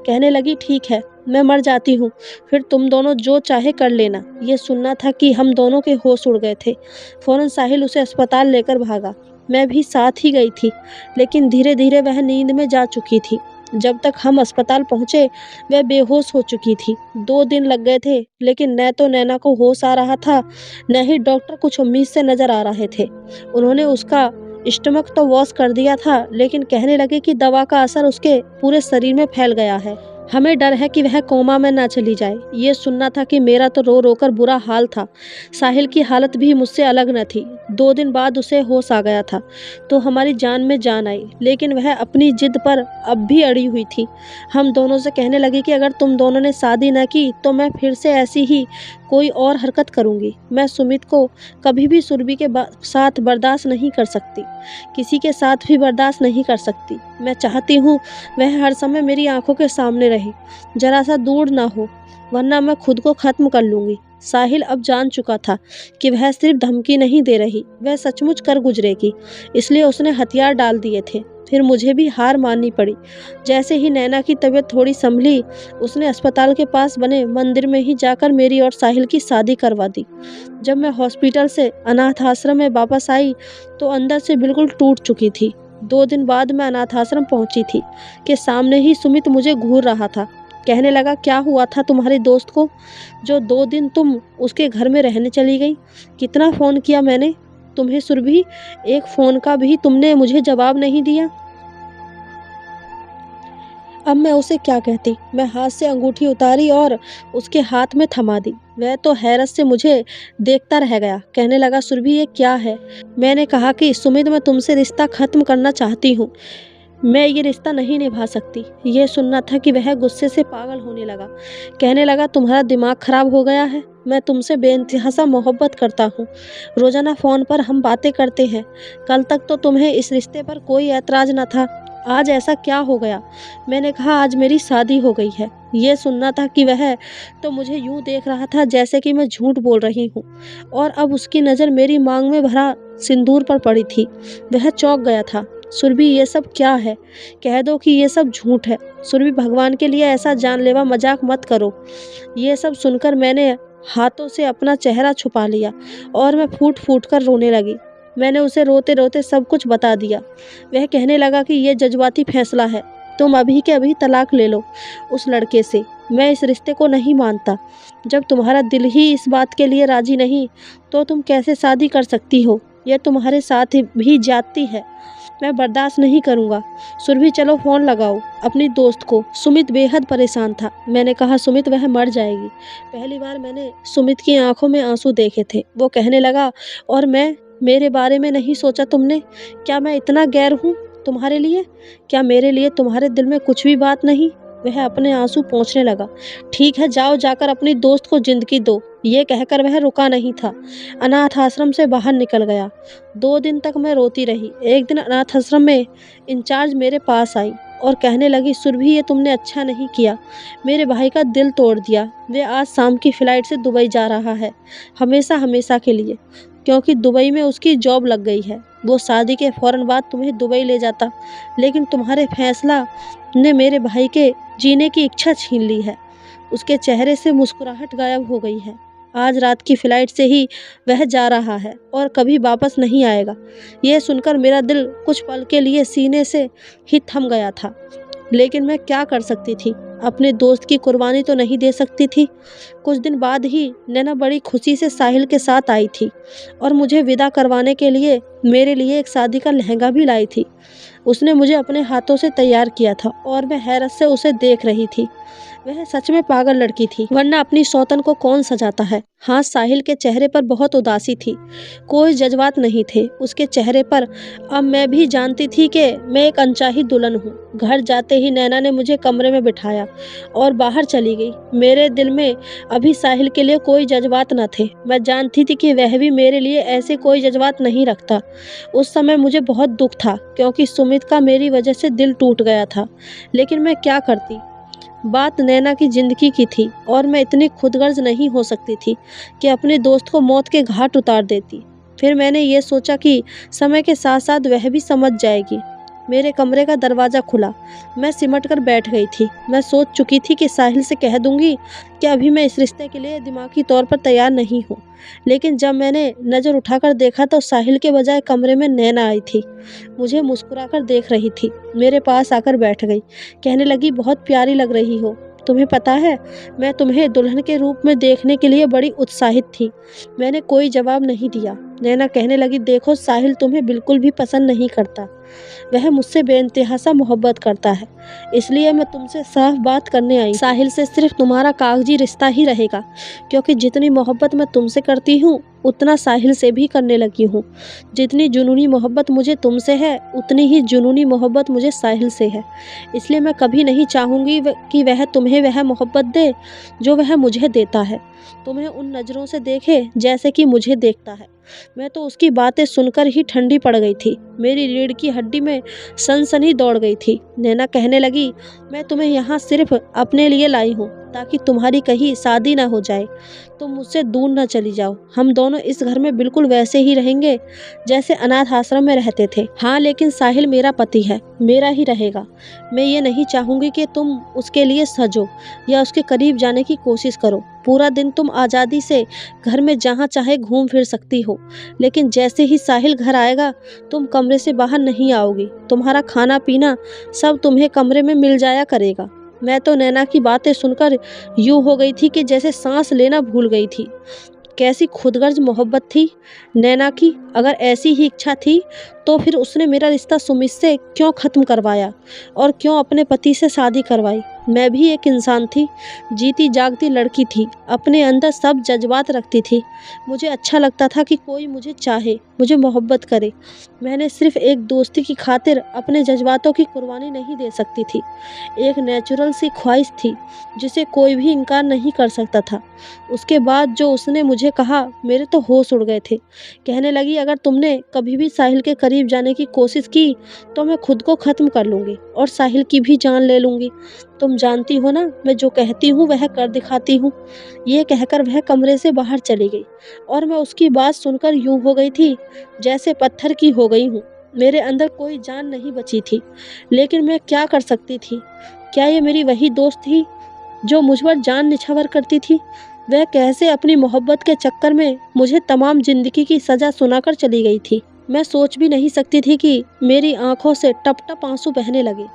कहने लगी, ठीक है, मैं मर जाती हूँ, फिर तुम दोनों जो चाहे कर लेना। ये सुनना था कि हम दोनों के होश उड़ गए थे। फौरन साहिल उसे अस्पताल लेकर भागा। मैं भी साथ ही गई थी, लेकिन धीरे धीरे वह नींद में जा चुकी थी। जब तक हम अस्पताल पहुँचे वह बेहोश हो चुकी थी। 2 दिन लग गए थे, लेकिन न तो नैना को होश आ रहा था, न ही डॉक्टर कुछ उम्मीद से नजर आ रहे थे। उन्होंने उसका स्टमक तो वॉश कर दिया था, लेकिन कहने लगे कि दवा का असर उसके पूरे शरीर में फैल गया है। हमें डर है कि वह कोमा में ना चली जाए। ये सुनना था कि मेरा तो रो रो कर बुरा हाल था। साहिल की हालत भी मुझसे अलग न थी। 2 दिन बाद उसे होश आ गया था तो हमारी जान में जान आई, लेकिन वह अपनी जिद पर अब भी अड़ी हुई थी। हम दोनों से कहने लगी कि अगर तुम दोनों ने शादी न की तो मैं फिर से ऐसी ही कोई और हरकत करूँगी। मैं सुमित को कभी भी सुरभि के साथ बर्दाश्त नहीं कर सकती, किसी के साथ भी बर्दाश्त नहीं कर सकती। मैं चाहती हूँ वह हर समय मेरी आंखों के सामने रहे, जरा सा दूर ना हो, वरना मैं खुद को ख़त्म कर लूँगी। साहिल अब जान चुका था कि वह सिर्फ धमकी नहीं दे रही, वह सचमुच कर गुजरेगी, इसलिए उसने हथियार डाल दिए थे। फिर मुझे भी हार माननी पड़ी। जैसे ही नैना की तबीयत थोड़ी संभली, उसने अस्पताल के पास बने मंदिर में ही जाकर मेरी और साहिल की शादी करवा दी। जब मैं हॉस्पिटल से अनाथ आश्रम में वापस आई तो अंदर से बिल्कुल टूट चुकी थी। 2 दिन बाद मैं अनाथ आश्रम पहुंची थी कि सामने ही सुमित मुझे घूर रहा था। कहने लगा, क्या हुआ था तुम्हारे दोस्त को जो 2 दिन तुम उसके घर में रहने चली गई? कितना फ़ोन किया मैंने तुम्हें सुरभि, एक फ़ोन का भी तुमने मुझे जवाब नहीं दिया। अब मैं उसे क्या कहती। मैं हाथ से अंगूठी उतारी और उसके हाथ में थमा दी। वह तो हैरत से मुझे देखता रह गया। कहने लगा, सुरभि ये क्या है? मैंने कहा कि सुमित, मैं तुमसे रिश्ता ख़त्म करना चाहती हूँ, मैं ये रिश्ता नहीं निभा सकती। ये सुनना था कि वह गुस्से से पागल होने लगा। कहने लगा, तुम्हारा दिमाग खराब हो गया है? मैं तुमसे बेइंतहा मोहब्बत करता हूँ। रोज़ाना फ़ोन पर हम बातें करते हैं। कल तक तो तुम्हें इस रिश्ते पर कोई ऐतराज़ न था, आज ऐसा क्या हो गया? मैंने कहा, आज मेरी शादी हो गई है। ये सुनना था कि वह तो मुझे यूँ देख रहा था जैसे कि मैं झूठ बोल रही हूँ, और अब उसकी नज़र मेरी मांग में भरा सिंदूर पर पड़ी थी। वह चौंक गया था। सुरभि, ये सब क्या है? कह दो कि ये सब झूठ है। सुरभि, भगवान के लिए ऐसा जानलेवा मजाक मत करो। ये सब सुनकर मैंने हाथों से अपना चेहरा छुपा लिया और मैं फूट फूट कर रोने लगी। मैंने उसे रोते रोते सब कुछ बता दिया। वह कहने लगा कि ये जज्बाती फैसला है, तुम अभी के अभी तलाक ले लो उस लड़के से। मैं इस रिश्ते को नहीं मानता। जब तुम्हारा दिल ही इस बात के लिए राजी नहीं तो तुम कैसे शादी कर सकती हो? यह तुम्हारे साथ भी जाती है। मैं बर्दाश्त नहीं करूँगा। सुरभि चलो फ़ोन लगाओ अपनी दोस्त को। सुमित बेहद परेशान था। मैंने कहा सुमित वह मर जाएगी। पहली बार मैंने सुमित की आँखों में आँसू देखे थे। वो कहने लगा और मैं, मेरे बारे में नहीं सोचा तुमने? क्या मैं इतना गैर हूँ तुम्हारे लिए? क्या मेरे लिए तुम्हारे दिल में कुछ भी बात नहीं? वह अपने आंसू पोंछने लगा। ठीक है जाओ जाकर अपनी दोस्त को जिंदगी दो। ये कहकर वह रुका नहीं था। अनाथ आश्रम से बाहर निकल गया। 2 दिन तक मैं रोती रही। एक दिन अनाथ आश्रम में इंचार्ज मेरे पास आई और कहने लगी सुरभि ये तुमने अच्छा नहीं किया। मेरे भाई का दिल तोड़ दिया। वे आज शाम की फ्लाइट से दुबई जा रहा है, हमेशा हमेशा के लिए, क्योंकि दुबई में उसकी जॉब लग गई है। वो शादी के फौरन बाद तुम्हें दुबई ले जाता, लेकिन तुम्हारे फैसला ने मेरे भाई के जीने की इच्छा छीन ली है। उसके चेहरे से मुस्कुराहट गायब हो गई है। आज रात की फ्लाइट से ही वह जा रहा है और कभी वापस नहीं आएगा। यह सुनकर मेरा दिल कुछ पल के लिए सीने से ही थम गया था। लेकिन मैं क्या कर सकती थी? अपने दोस्त की कुर्बानी तो नहीं दे सकती थी। कुछ दिन बाद ही नैना बड़ी खुशी से साहिल के साथ आई थी और मुझे विदा करवाने के लिए मेरे लिए एक शादी का लहंगा भी लाई थी। उसने मुझे अपने हाथों से तैयार किया था और मैं हैरत से उसे देख रही थी। वह सच में पागल लड़की थी, वरना अपनी सौतन को कौन सजाता है। हाँ, साहिल के चेहरे पर बहुत उदासी थी, कोई जज्बात नहीं थे उसके चेहरे पर। अब मैं भी जानती थी कि मैं एक अनचाही दुल्हन हूँ। घर जाते ही नैना ने मुझे कमरे में बिठाया और बाहर चली गई। मेरे दिल में अभी साहिल के लिए कोई जज्बात न थे। मैं जानती थी कि वह भी मेरे लिए ऐसे कोई जज्बात नहीं रखता। उस समय मुझे बहुत दुख था, क्योंकि सुमित का मेरी वजह से दिल टूट गया था। लेकिन मैं क्या करती? बात नैना की जिंदगी की थी और मैं इतनी खुदगर्ज नहीं हो सकती थी कि अपने दोस्त को मौत के घाट उतार देती। फिर मैंने ये सोचा कि समय के साथ साथ वह भी समझ जाएगी। मेरे कमरे का दरवाज़ा खुला। मैं सिमट कर बैठ गई थी। मैं सोच चुकी थी कि साहिल से कह दूंगी कि अभी मैं इस रिश्ते के लिए दिमागी तौर पर तैयार नहीं हूँ। लेकिन जब मैंने नज़र उठाकर देखा तो साहिल के बजाय कमरे में नैना आई थी। मुझे मुस्कुराकर देख रही थी। मेरे पास आकर बैठ गई। कहने लगी बहुत प्यारी लग रही हो। तुम्हें पता है, मैं तुम्हें दुल्हन के रूप में देखने के लिए बड़ी उत्साहित थी। मैंने कोई जवाब नहीं दिया। नैना कहने लगी देखो साहिल तुम्हें बिल्कुल भी पसंद नहीं करता। वह मुझसे बेइंतहा सा मोहब्बत करता है, इसलिए मैं तुमसे साफ बात करने आई। साहिल से सिर्फ तुम्हारा कागजी रिश्ता ही रहेगा, क्योंकि जितनी मोहब्बत मैं तुमसे करती हूँ उतना साहिल से भी करने लगी हूँ। जितनी जुनूनी मोहब्बत मुझे तुमसे है उतनी ही जुनूनी मोहब्बत मुझे साहिल से है। इसलिए मैं कभी नहीं चाहूँगी कि वह तुम्हें वह मोहब्बत दे जो वह मुझे देता है। तुम्हें उन नज़रों से देखे जैसे कि मुझे देखता है। मैं तो उसकी बातें सुनकर ही ठंडी पड़ गई थी। मेरी रीढ़ की हड्डी में सनसनी दौड़ गई थी। नैना कहने लगी मैं तुम्हें यहाँ सिर्फ अपने लिए लाई हूँ, ताकि तुम्हारी कहीं शादी ना हो जाए, तुम मुझसे दूर ना चली जाओ। हम दोनों इस घर में बिल्कुल वैसे ही रहेंगे जैसे अनाथ आश्रम में रहते थे। हाँ, लेकिन साहिल मेरा पति है, मेरा ही रहेगा। मैं ये नहीं चाहूँगी कि तुम उसके लिए सजो या उसके करीब जाने की कोशिश करो। पूरा दिन तुम आज़ादी से घर में जहाँ चाहे घूम फिर सकती हो, लेकिन जैसे ही साहिल घर आएगा तुम कमरे से बाहर नहीं आओगी। तुम्हारा खाना पीना सब तुम्हें कमरे में मिल जाया करेगा। मैं तो नैना की बातें सुनकर यूँ हो गई थी कि जैसे सांस लेना भूल गई थी। कैसी खुदगर्ज मोहब्बत थी नैना की। अगर ऐसी ही इच्छा थी तो फिर उसने मेरा रिश्ता सुमित से क्यों ख़त्म करवाया और क्यों अपने पति से शादी करवाई। मैं भी एक इंसान थी, जीती जागती लड़की थी, अपने अंदर सब जज्बात रखती थी। मुझे अच्छा लगता था कि कोई मुझे चाहे, मुझे मोहब्बत करे। मैंने सिर्फ एक दोस्ती की खातिर अपने जज्बातों की कुर्बानी नहीं दे सकती थी। एक नेचुरल सी ख्वाहिश थी जिसे कोई भी इनकार नहीं कर सकता था। उसके बाद जो उसने मुझे कहा, मेरे तो होश उड़ गए थे। कहने लगी अगर तुमने कभी भी साहिल के करीब जाने की कोशिश की तो मैं खुद को ख़त्म कर लूँगी और साहिल की भी जान ले लूँगी। तुम जानती हो ना, मैं जो कहती हूँ वह कर दिखाती हूँ। ये कहकर वह कमरे से बाहर चली गई और मैं उसकी बात सुनकर यूँ हो गई थी जैसे पत्थर की हो गई हूँ। मेरे अंदर कोई जान नहीं बची थी, लेकिन मैं क्या कर सकती थी। क्या ये मेरी वही दोस्त थी जो मुझ पर जान निछावर करती थी? वह कैसे अपनी मोहब्बत के चक्कर में मुझे तमाम जिंदगी की सज़ा सुनाकर चली गई थी। मैं सोच भी नहीं सकती थी कि मेरी आंखों से टप टप आंसू बहने लगे।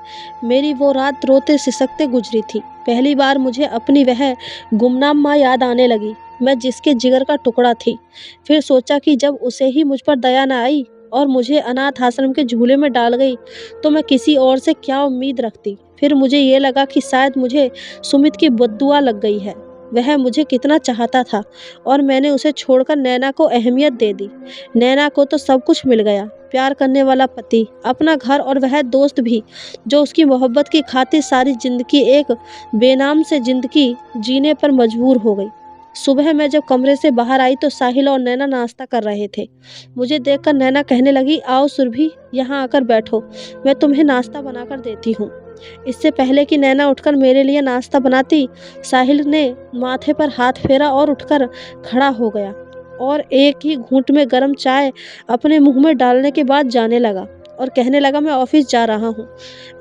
मेरी वो रात रोते सिसकते गुजरी थी। पहली बार मुझे अपनी वह गुमनाम माँ याद आने लगी, मैं जिसके जिगर का टुकड़ा थी। फिर सोचा कि जब उसे ही मुझ पर दया न आई और मुझे अनाथ आश्रम के झूले में डाल गई तो मैं किसी और से क्या उम्मीद रखती। फिर मुझे ये लगा कि शायद मुझे सुमित की बद्दुआ लग गई है। वह मुझे कितना चाहता था और मैंने उसे छोड़कर नैना को अहमियत दे दी। नैना को तो सब कुछ मिल गया, प्यार करने वाला पति, अपना घर और वह दोस्त भी जो उसकी मोहब्बत की खातिर सारी ज़िंदगी एक बेनाम से ज़िंदगी जीने पर मजबूर हो गई। सुबह मैं जब कमरे से बाहर आई तो साहिल और नैना नाश्ता कर रहे थे। मुझे देखकर नैना कहने लगी, आओ सुरभि, यहाँ आकर बैठो, मैं तुम्हें नाश्ता बनाकर देती हूँ। इससे पहले कि नैना उठकर मेरे लिए नाश्ता बनाती, साहिल ने माथे पर हाथ फेरा और उठकर खड़ा हो गया और एक ही घूंट में गर्म चाय अपने मुंह में डालने के बाद जाने लगा और कहने लगा, मैं ऑफिस जा रहा हूँ।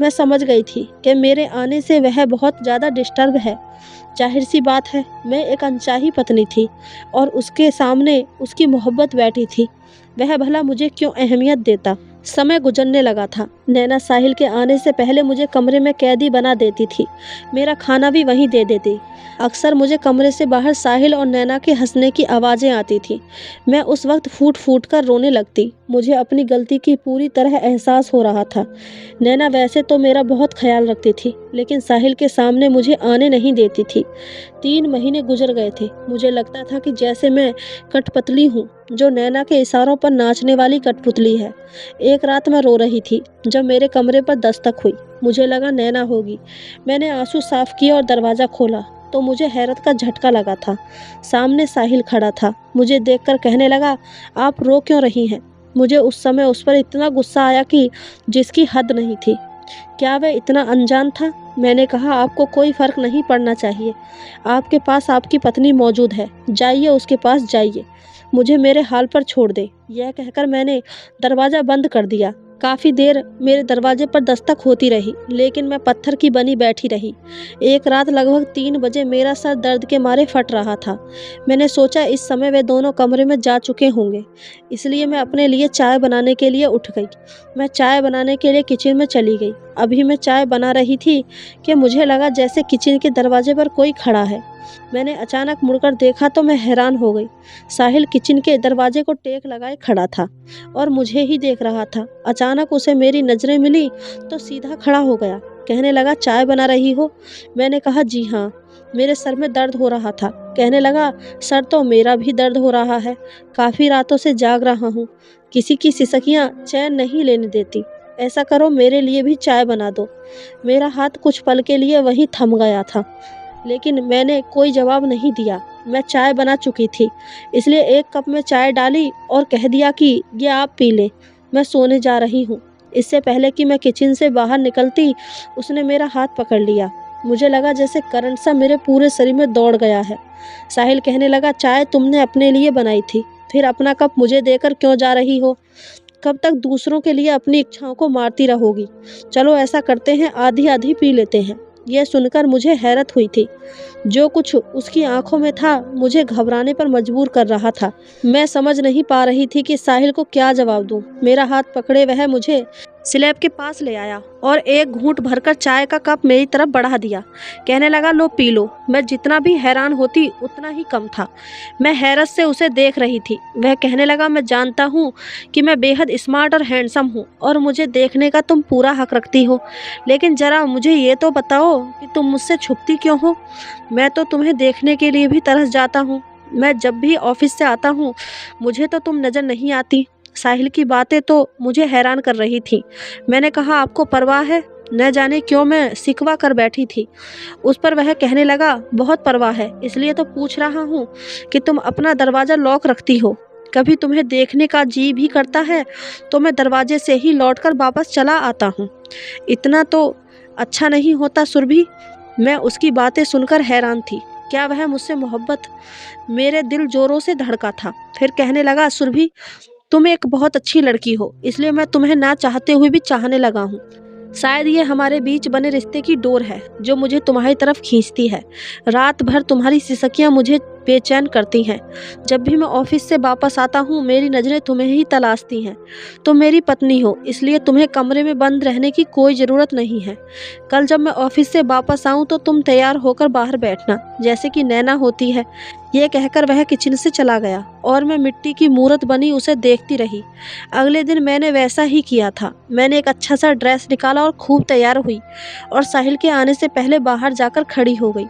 मैं समझ गई थी कि मेरे आने से वह बहुत ज़्यादा डिस्टर्ब है। जाहिर सी बात है, मैं एक अनचाही पत्नी थी और उसके सामने उसकी मोहब्बत बैठी थी। वह भला मुझे क्यों अहमियत देता। समय गुजरने लगा था। नैना साहिल के आने से पहले मुझे कमरे में कैदी बना देती थी, मेरा खाना भी वहीं दे देती। अक्सर मुझे कमरे से बाहर साहिल और नैना के हंसने की आवाज़ें आती थी। मैं उस वक्त फूट फूट कर रोने लगती। मुझे अपनी गलती की पूरी तरह एहसास हो रहा था। नैना वैसे तो मेरा बहुत ख्याल रखती थी, लेकिन साहिल के सामने मुझे आने नहीं देती थी। 3 महीने गुजर गए थे। मुझे लगता था कि जैसे मैं कठपुतली हूँ, जो नैना के इशारों पर नाचने वाली कठपुतली है। एक रात मैं रो रही थी जब मेरे कमरे पर दस्तक हुई। मुझे लगा नैना होगी। मैंने आंसू साफ किए और दरवाज़ा खोला तो मुझे हैरत का झटका लगा था। सामने साहिल खड़ा था। मुझे देखकर कहने लगा, आप रो क्यों रही हैं? मुझे उस समय उस पर इतना गुस्सा आया कि जिसकी हद नहीं थी। क्या वह इतना अनजान था? मैंने कहा, आपको कोई फ़र्क नहीं पड़ना चाहिए। आपके पास आपकी पत्नी मौजूद है, जाइए उसके पास जाइए, मुझे मेरे हाल पर छोड़ दे। यह कहकर मैंने दरवाज़ा बंद कर दिया। काफ़ी देर मेरे दरवाजे पर दस्तक होती रही, लेकिन मैं पत्थर की बनी बैठी रही। एक रात लगभग 3 बजे मेरा सर दर्द के मारे फट रहा था। मैंने सोचा इस समय वे दोनों कमरे में जा चुके होंगे, इसलिए मैं अपने लिए चाय बनाने के लिए उठ गई। मैं चाय बनाने के लिए किचन में चली गई। अभी मैं चाय बना रही थी कि मुझे लगा जैसे किचन के दरवाजे पर कोई खड़ा है। मैंने अचानक मुड़कर देखा तो मैं हैरान हो गई। साहिल किचन के दरवाजे को टेक लगाए खड़ा था और मुझे ही देख रहा था। अचानक उसे मेरी नज़रें मिली तो सीधा खड़ा हो गया। कहने लगा, चाय बना रही हो? मैंने कहा, जी हाँ। मेरे सर में दर्द हो रहा था। कहने लगा, सर तो मेरा भी दर्द हो रहा है, काफ़ी रातों से जाग रहा हूँ, किसी की सिसकियाँ चैन नहीं लेने देती। ऐसा करो, मेरे लिए भी चाय बना दो। मेरा हाथ कुछ पल के लिए वहीं थम गया था, लेकिन मैंने कोई जवाब नहीं दिया। मैं चाय बना चुकी थी, इसलिए एक कप में चाय डाली और कह दिया कि ये आप पी लें, मैं सोने जा रही हूँ। इससे पहले कि मैं किचन से बाहर निकलती, उसने मेरा हाथ पकड़ लिया। मुझे लगा जैसे करंट सा मेरे पूरे शरीर में दौड़ गया है। साहिल कहने लगा, चाय तुमने अपने लिए बनाई थी, फिर अपना कप मुझे देकर क्यों जा रही हो? कब तक दूसरों के लिए अपनी इच्छाओं को मारती रहोगी? चलो ऐसा करते हैं, आधी आधी पी लेते हैं। यह सुनकर मुझे हैरत हुई थी। जो कुछ उसकी आंखों में था मुझे घबराने पर मजबूर कर रहा था। मैं समझ नहीं पा रही थी कि साहिल को क्या जवाब दूं। मेरा हाथ पकड़े वह मुझे स्लैब के पास ले आया और एक घूंट भरकर चाय का कप मेरी तरफ बढ़ा दिया। कहने लगा, लो पी लो। मैं जितना भी हैरान होती उतना ही कम था। मैं हैरत से उसे देख रही थी। वह कहने लगा, मैं जानता हूँ कि मैं बेहद स्मार्ट और हैंडसम हूँ और मुझे देखने का तुम पूरा हक रखती हो, लेकिन ज़रा मुझे ये तो बताओ कि तुम मुझसे छुपती क्यों हो? मैं तो तुम्हें देखने के लिए भी तरस जाता हूँ। मैं जब भी ऑफिस से आता हूँ मुझे तो तुम नज़र नहीं आती। साहिल की बातें तो मुझे हैरान कर रही थी। मैंने कहा, आपको परवाह है? न जाने क्यों मैं सिकवा कर बैठी थी। उस पर वह कहने लगा, बहुत परवाह है, इसलिए तो पूछ रहा हूँ कि तुम अपना दरवाज़ा लॉक रखती हो। कभी तुम्हें देखने का जी भी करता है तो मैं दरवाजे से ही लौटकर वापस चला आता हूँ। इतना तो अच्छा नहीं होता सुरभि। मैं उसकी बातें सुनकर हैरान थी। क्या वह मुझसे मोहब्बत? मेरे दिल जोरों से धड़का था। फिर कहने लगा, सुरभि तुम एक बहुत अच्छी लड़की हो, इसलिए मैं तुम्हें ना चाहते हुए भी चाहने लगा हूँ। शायद ये हमारे बीच बने रिश्ते की डोर है जो मुझे तुम्हारी तरफ खींचती है। रात भर तुम्हारी सिसकियाँ मुझे बेचैन करती हैं। जब भी मैं ऑफिस से वापस आता हूँ मेरी नज़रें तुम्हें ही तलाशती हैं। तुम मेरी पत्नी हो, इसलिए तुम्हें कमरे में बंद रहने की कोई ज़रूरत नहीं है। कल जब मैं ऑफिस से वापस आऊँ तो तुम तैयार होकर बाहर बैठना, जैसे कि नैना होती है। ये कहकर वह किचन से चला गया और मैं मिट्टी की मूरत बनी उसे देखती रही। अगले दिन मैंने वैसा ही किया था। मैंने एक अच्छा सा ड्रेस निकाला और खूब तैयार हुई और साहिल के आने से पहले बाहर जाकर खड़ी हो गई।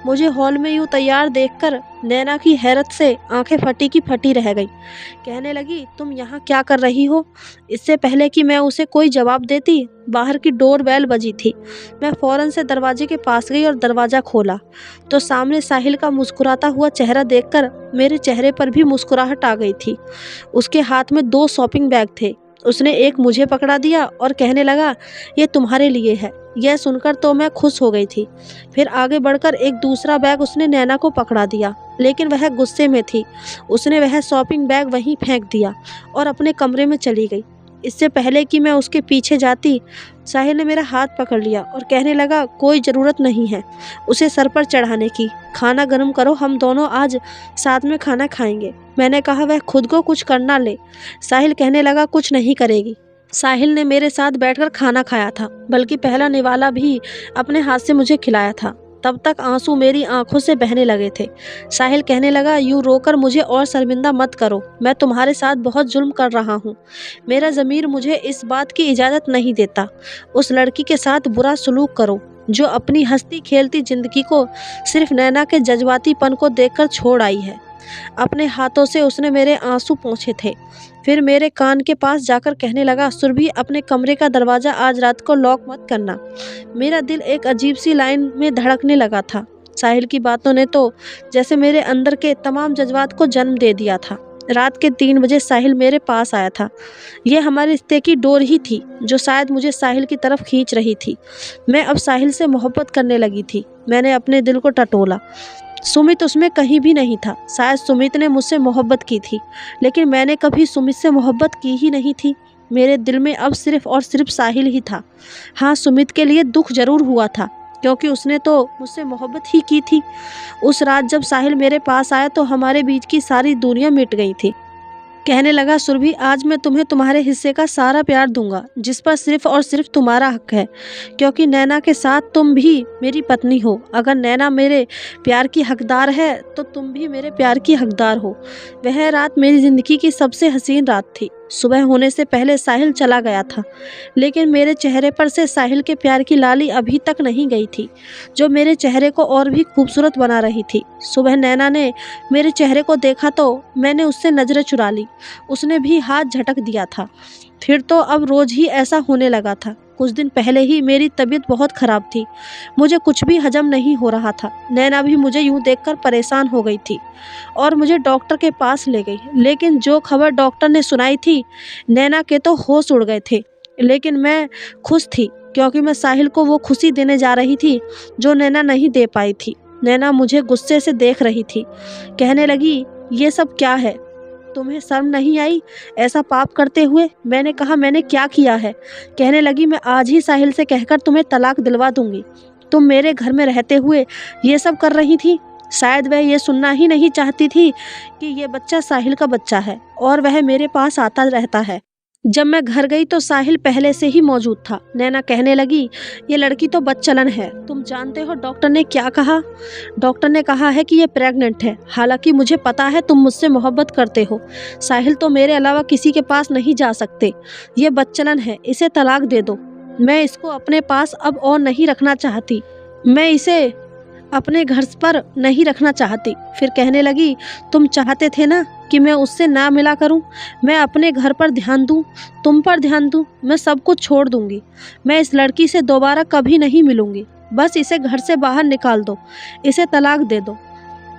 मुझे हॉल में यूँ तैयार देखकर नैना की हैरत से आंखें फटी की फटी रह गई। कहने लगी, तुम यहाँ क्या कर रही हो? इससे पहले कि मैं उसे कोई जवाब देती बाहर की डोर बेल बजी थी। मैं फ़ौरन से दरवाजे के पास गई और दरवाज़ा खोला तो सामने साहिल का मुस्कुराता हुआ चेहरा देखकर मेरे चेहरे पर भी मुस्कुराहट आ गई थी। उसके हाथ में 2 शॉपिंग बैग थे। उसने एक मुझे पकड़ा दिया और कहने लगा, ये तुम्हारे लिए है। यह सुनकर तो मैं खुश हो गई थी। फिर आगे बढ़कर एक दूसरा बैग उसने नैना को पकड़ा दिया, लेकिन वह गुस्से में थी। उसने वह शॉपिंग बैग वहीं फेंक दिया और अपने कमरे में चली गई। इससे पहले कि मैं उसके पीछे जाती साहिल ने मेरा हाथ पकड़ लिया और कहने लगा, कोई ज़रूरत नहीं है उसे सर पर चढ़ाने की। खाना गर्म करो, हम दोनों आज साथ में खाना खाएंगे। मैंने कहा, वह खुद को कुछ करना ले। साहिल कहने लगा, कुछ नहीं करेगी। साहिल ने मेरे साथ बैठकर खाना खाया था, बल्कि पहला निवाला भी अपने हाथ से मुझे खिलाया था। तब तक आंसू मेरी आंखों से बहने लगे थे। साहिल कहने लगा, यूँ रोकर मुझे और शर्मिंदा मत करो। मैं तुम्हारे साथ बहुत जुल्म कर रहा हूँ। मेरा ज़मीर मुझे इस बात की इजाज़त नहीं देता। उस लड़की के साथ बुरा सलूक करो जो अपनी हंसती खेलती ज़िंदगी को सिर्फ नैना के जज्बातीपन को देखकर छोड़ आई है। अपने हाथों से उसने मेरे आंसू पोंछे थे। फिर मेरे कान के पास जाकर कहने लगा, सुरभि, अपने कमरे का दरवाज़ा आज रात को लॉक मत करना। मेरा दिल एक अजीब सी लाइन में धड़कने लगा था। साहिल की बातों ने तो जैसे मेरे अंदर के तमाम जज्बात को जन्म दे दिया था। रात के 3 बजे साहिल मेरे पास आया था। यह हमारे रिश्ते की डोर ही थी जो शायद मुझे साहिल की तरफ खींच रही थी। मैं अब साहिल से मोहब्बत करने लगी थी। मैंने अपने दिल को टटोला। सुमित उसमें कहीं भी नहीं था। शायद सुमित ने मुझसे मोहब्बत की थी, लेकिन मैंने कभी सुमित से मोहब्बत की ही नहीं थी। मेरे दिल में अब सिर्फ और सिर्फ साहिल ही था। हाँ, सुमित के लिए दुख जरूर हुआ था, क्योंकि उसने तो मुझसे मोहब्बत ही की थी। उस रात जब साहिल मेरे पास आया तो हमारे बीच की सारी दुनिया मिट गई थी। कहने लगा, सुरभि, आज मैं तुम्हें तुम्हारे हिस्से का सारा प्यार दूंगा, जिस पर सिर्फ और सिर्फ तुम्हारा हक है, क्योंकि नैना के साथ तुम भी मेरी पत्नी हो। अगर नैना मेरे प्यार की हकदार है तो तुम भी मेरे प्यार की हकदार हो। वह रात मेरी ज़िंदगी की सबसे हसीन रात थी। सुबह होने से पहले साहिल चला गया था, लेकिन मेरे चेहरे पर से साहिल के प्यार की लाली अभी तक नहीं गई थी, जो मेरे चेहरे को और भी खूबसूरत बना रही थी। सुबह नैना ने मेरे चेहरे को देखा तो मैंने उससे नज़रें चुरा ली। उसने भी हाथ झटक दिया था। फिर तो अब रोज़ ही ऐसा होने लगा था। कुछ दिन पहले ही मेरी तबीयत बहुत ख़राब थी। मुझे कुछ भी हजम नहीं हो रहा था। नैना भी मुझे यूँ देखकर परेशान हो गई थी और मुझे डॉक्टर के पास ले गई। लेकिन जो खबर डॉक्टर ने सुनाई थी, नैना के तो होश उड़ गए थे। लेकिन मैं खुश थी, क्योंकि मैं साहिल को वो खुशी देने जा रही थी जो नैना नहीं दे पाई थी। नैना मुझे गुस्से से देख रही थी। कहने लगी, ये सब क्या है? तुम्हें शर्म नहीं आई ऐसा पाप करते हुए? मैंने कहा, मैंने क्या किया है? कहने लगी, मैं आज ही साहिल से कहकर तुम्हें तलाक दिलवा दूंगी। तुम मेरे घर में रहते हुए ये सब कर रही थी। शायद वह ये सुनना ही नहीं चाहती थी कि ये बच्चा साहिल का बच्चा है और वह मेरे पास आता रहता है। जब मैं घर गई तो साहिल पहले से ही मौजूद था। नैना कहने लगी, ये लड़की तो बदचलन है। तुम जानते हो डॉक्टर ने क्या कहा? डॉक्टर ने कहा है कि ये प्रेग्नेंट है। हालांकि मुझे पता है तुम मुझसे मोहब्बत करते हो। साहिल तो मेरे अलावा किसी के पास नहीं जा सकते। ये बदचलन है, इसे तलाक दे दो। मैं इसको अपने पास अब और नहीं रखना चाहती। मैं इसे अपने घर पर नहीं रखना चाहती। फिर कहने लगी, तुम चाहते थे ना कि मैं उससे ना मिला करूं? मैं अपने घर पर ध्यान दूं, तुम पर ध्यान दूं। मैं सब कुछ छोड़ दूंगी। मैं इस लड़की से दोबारा कभी नहीं मिलूंगी। बस इसे घर से बाहर निकाल दो, इसे तलाक दे दो।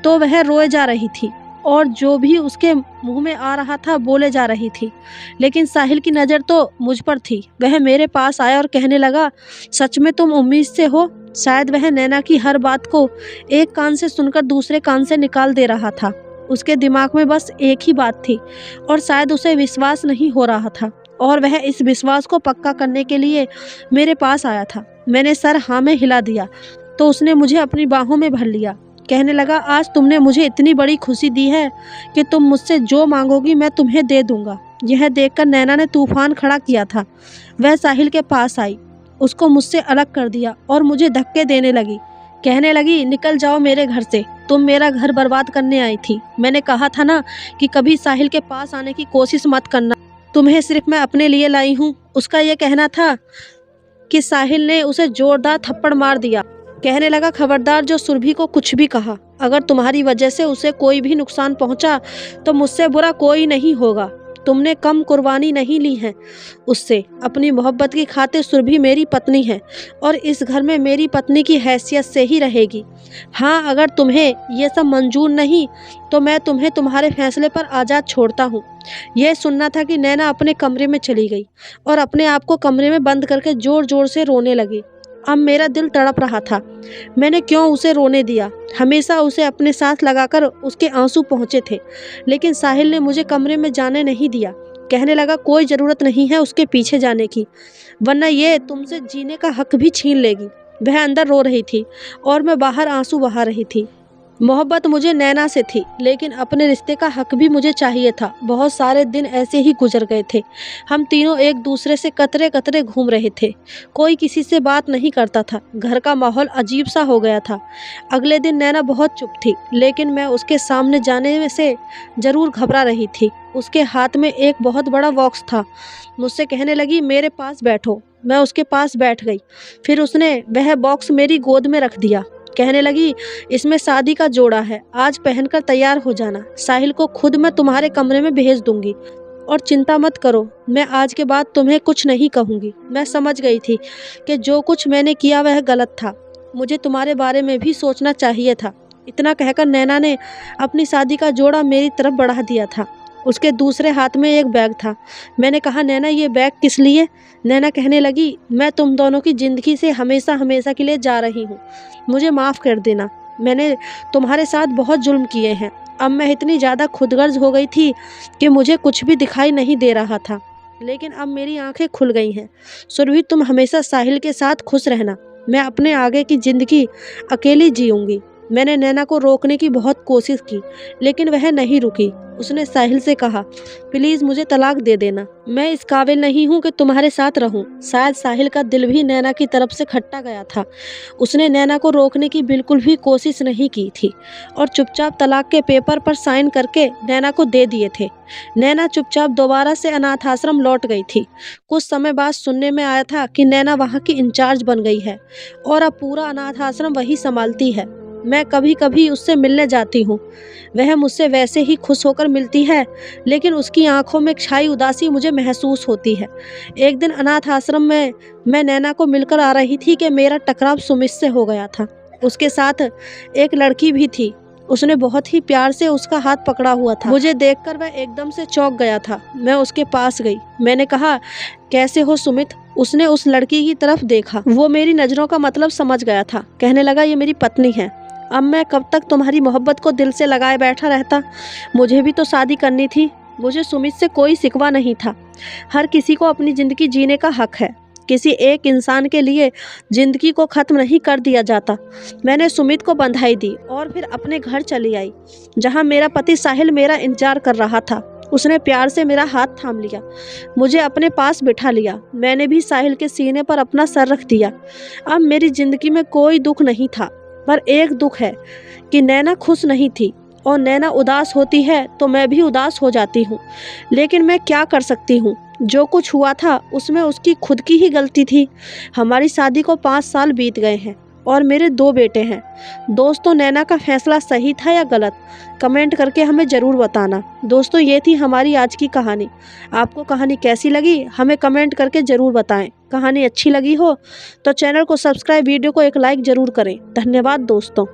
तो वह रोए जा रही थी और जो भी उसके मुंह में आ रहा था बोले जा रही थी। लेकिन साहिल की नज़र तो मुझ पर थी। वह मेरे पास आया और कहने लगा, सच में तुम उम्मीद से हो? शायद वह नैना की हर बात को एक कान से सुनकर दूसरे कान से निकाल दे रहा था। उसके दिमाग में बस एक ही बात थी और शायद उसे विश्वास नहीं हो रहा था, और वह इस विश्वास को पक्का करने के लिए मेरे पास आया था। मैंने सर हाँ में हिला दिया तो उसने मुझे अपनी बाहों में भर लिया कहने लगा, आज तुमने मुझे इतनी बड़ी खुशी दी है कि तुम मुझसे जो मांगोगी मैं तुम्हें दे दूंगा। यह देखकर नैना ने तूफान खड़ा किया था। वह साहिल के पास आई, उसको मुझसे अलग कर दिया और मुझे धक्के देने लगी। कहने लगी, निकल जाओ मेरे घर से, तुम मेरा घर बर्बाद करने आई थी। मैंने कहा था ना कि कभी साहिल के पास आने की कोशिश मत करना, तुम्हें सिर्फ मैं अपने लिए लाई हूँ। उसका यह कहना था कि साहिल ने उसे जोरदार थप्पड़ मार दिया। कहने लगा, खबरदार जो सुरभि को कुछ भी कहा, अगर तुम्हारी वजह से उसे कोई भी नुकसान पहुंचा तो मुझसे बुरा कोई नहीं होगा। तुमने कम कुर्बानी नहीं ली है उससे। अपनी मोहब्बत की खातिर सुरभि मेरी पत्नी है और इस घर में मेरी पत्नी की हैसियत से ही रहेगी। हाँ, अगर तुम्हें यह सब मंजूर नहीं तो मैं तुम्हें तुम्हारे फैसले पर आज़ाद छोड़ता हूँ। यह सुनना था कि नैना अपने कमरे में चली गई और अपने आप को कमरे में बंद करके ज़ोर ज़ोर से रोने लगी। अब मेरा दिल तड़प रहा था, मैंने क्यों उसे रोने दिया। हमेशा उसे अपने साथ लगाकर उसके आंसू पहुँचे थे, लेकिन साहिल ने मुझे कमरे में जाने नहीं दिया। कहने लगा, कोई ज़रूरत नहीं है उसके पीछे जाने की, वरना ये तुमसे जीने का हक भी छीन लेगी। वह अंदर रो रही थी और मैं बाहर आंसू बहा रही थी। मोहब्बत मुझे नैना से थी, लेकिन अपने रिश्ते का हक भी मुझे चाहिए था। बहुत सारे दिन ऐसे ही गुजर गए थे। हम तीनों एक दूसरे से कतरे कतरे घूम रहे थे। कोई किसी से बात नहीं करता था। घर का माहौल अजीब सा हो गया था। अगले दिन नैना बहुत चुप थी, लेकिन मैं उसके सामने जाने से ज़रूर घबरा रही थी। उसके हाथ में एक बहुत बड़ा बॉक्स था। मुझसे कहने लगी, मेरे पास बैठो। मैं उसके पास बैठ गई। फिर उसने वह बॉक्स मेरी गोद में रख दिया। कहने लगी, इसमें शादी का जोड़ा है, आज पहनकर तैयार हो जाना। साहिल को खुद मैं तुम्हारे कमरे में भेज दूंगी और चिंता मत करो, मैं आज के बाद तुम्हें कुछ नहीं कहूँगी। मैं समझ गई थी कि जो कुछ मैंने किया वह गलत था। मुझे तुम्हारे बारे में भी सोचना चाहिए था। इतना कहकर नैना ने अपनी शादी का जोड़ा मेरी तरफ बढ़ा दिया था। उसके दूसरे हाथ में एक बैग था। मैंने कहा, नैना ये बैग किस लिए? नैना कहने लगी, मैं तुम दोनों की ज़िंदगी से हमेशा हमेशा के लिए जा रही हूँ। मुझे माफ़ कर देना, मैंने तुम्हारे साथ बहुत जुल्म किए हैं। अब मैं इतनी ज़्यादा खुदगर्ज हो गई थी कि मुझे कुछ भी दिखाई नहीं दे रहा था, लेकिन अब मेरी आंखें खुल गई हैं। सुरभि, तुम हमेशा साहिल के साथ खुश रहना। मैं अपने आगे की ज़िंदगी अकेली जीऊँगी। मैंने नैना को रोकने की बहुत कोशिश की, लेकिन वह नहीं रुकी। उसने साहिल से कहा, प्लीज़ मुझे तलाक दे देना, मैं इस काबिल नहीं हूँ कि तुम्हारे साथ रहूँ। शायद साहिल का दिल भी नैना की तरफ से खट्टा गया था। उसने नैना को रोकने की बिल्कुल भी कोशिश नहीं की थी और चुपचाप तलाक के पेपर पर साइन करके नैना को दे दिए थे। नैना चुपचाप दोबारा से अनाथ आश्रम लौट गई थी। कुछ समय बाद सुनने में आया था कि नैना वहाँ की इंचार्ज बन गई है और अब पूरा अनाथ आश्रम वही संभालती है। मैं कभी कभी उससे मिलने जाती हूँ। वह मुझसे वैसे ही खुश होकर मिलती है, लेकिन उसकी आंखों में छाई उदासी मुझे महसूस होती है। एक दिन अनाथ आश्रम में मैं नैना को मिलकर आ रही थी कि मेरा टकराव सुमित से हो गया था। उसके साथ एक लड़की भी थी। उसने बहुत ही प्यार से उसका हाथ पकड़ा हुआ था। मुझे देखकर वह एकदम से चौंक गया था। मैं उसके पास गई। मैंने कहा, कैसे हो सुमित? उसने उस लड़की की तरफ देखा। वो मेरी नज़रों का मतलब समझ गया था। कहने लगा, ये मेरी पत्नी है। अब मैं कब तक तुम्हारी मोहब्बत को दिल से लगाए बैठा रहता? मुझे भी तो शादी करनी थी। मुझे सुमित से कोई शिकवा नहीं था। हर किसी को अपनी ज़िंदगी जीने का हक है। किसी एक इंसान के लिए ज़िंदगी को ख़त्म नहीं कर दिया जाता। मैंने सुमित को बंधाई दी और फिर अपने घर चली आई, जहाँ मेरा पति साहिल मेरा इंतजार कर रहा था। उसने प्यार से मेरा हाथ थाम लिया, मुझे अपने पास बिठा लिया। मैंने भी साहिल के सीने पर अपना सर रख दिया। अब मेरी ज़िंदगी में कोई दुख नहीं था, पर एक दुख है कि नैना खुश नहीं थी और नैना उदास होती है तो मैं भी उदास हो जाती हूँ। लेकिन मैं क्या कर सकती हूँ? जो कुछ हुआ था उसमें उसकी खुद की ही गलती थी। हमारी शादी को 5 साल बीत गए हैं और मेरे 2 बेटे हैं। दोस्तों, नैना का फैसला सही था या गलत? कमेंट करके हमें ज़रूर बताना। दोस्तों, ये थी हमारी आज की कहानी। आपको कहानी कैसी लगी हमें कमेंट करके ज़रूर बताएं। कहानी अच्छी लगी हो तो चैनल को सब्सक्राइब, वीडियो को एक लाइक ज़रूर करें। धन्यवाद दोस्तों।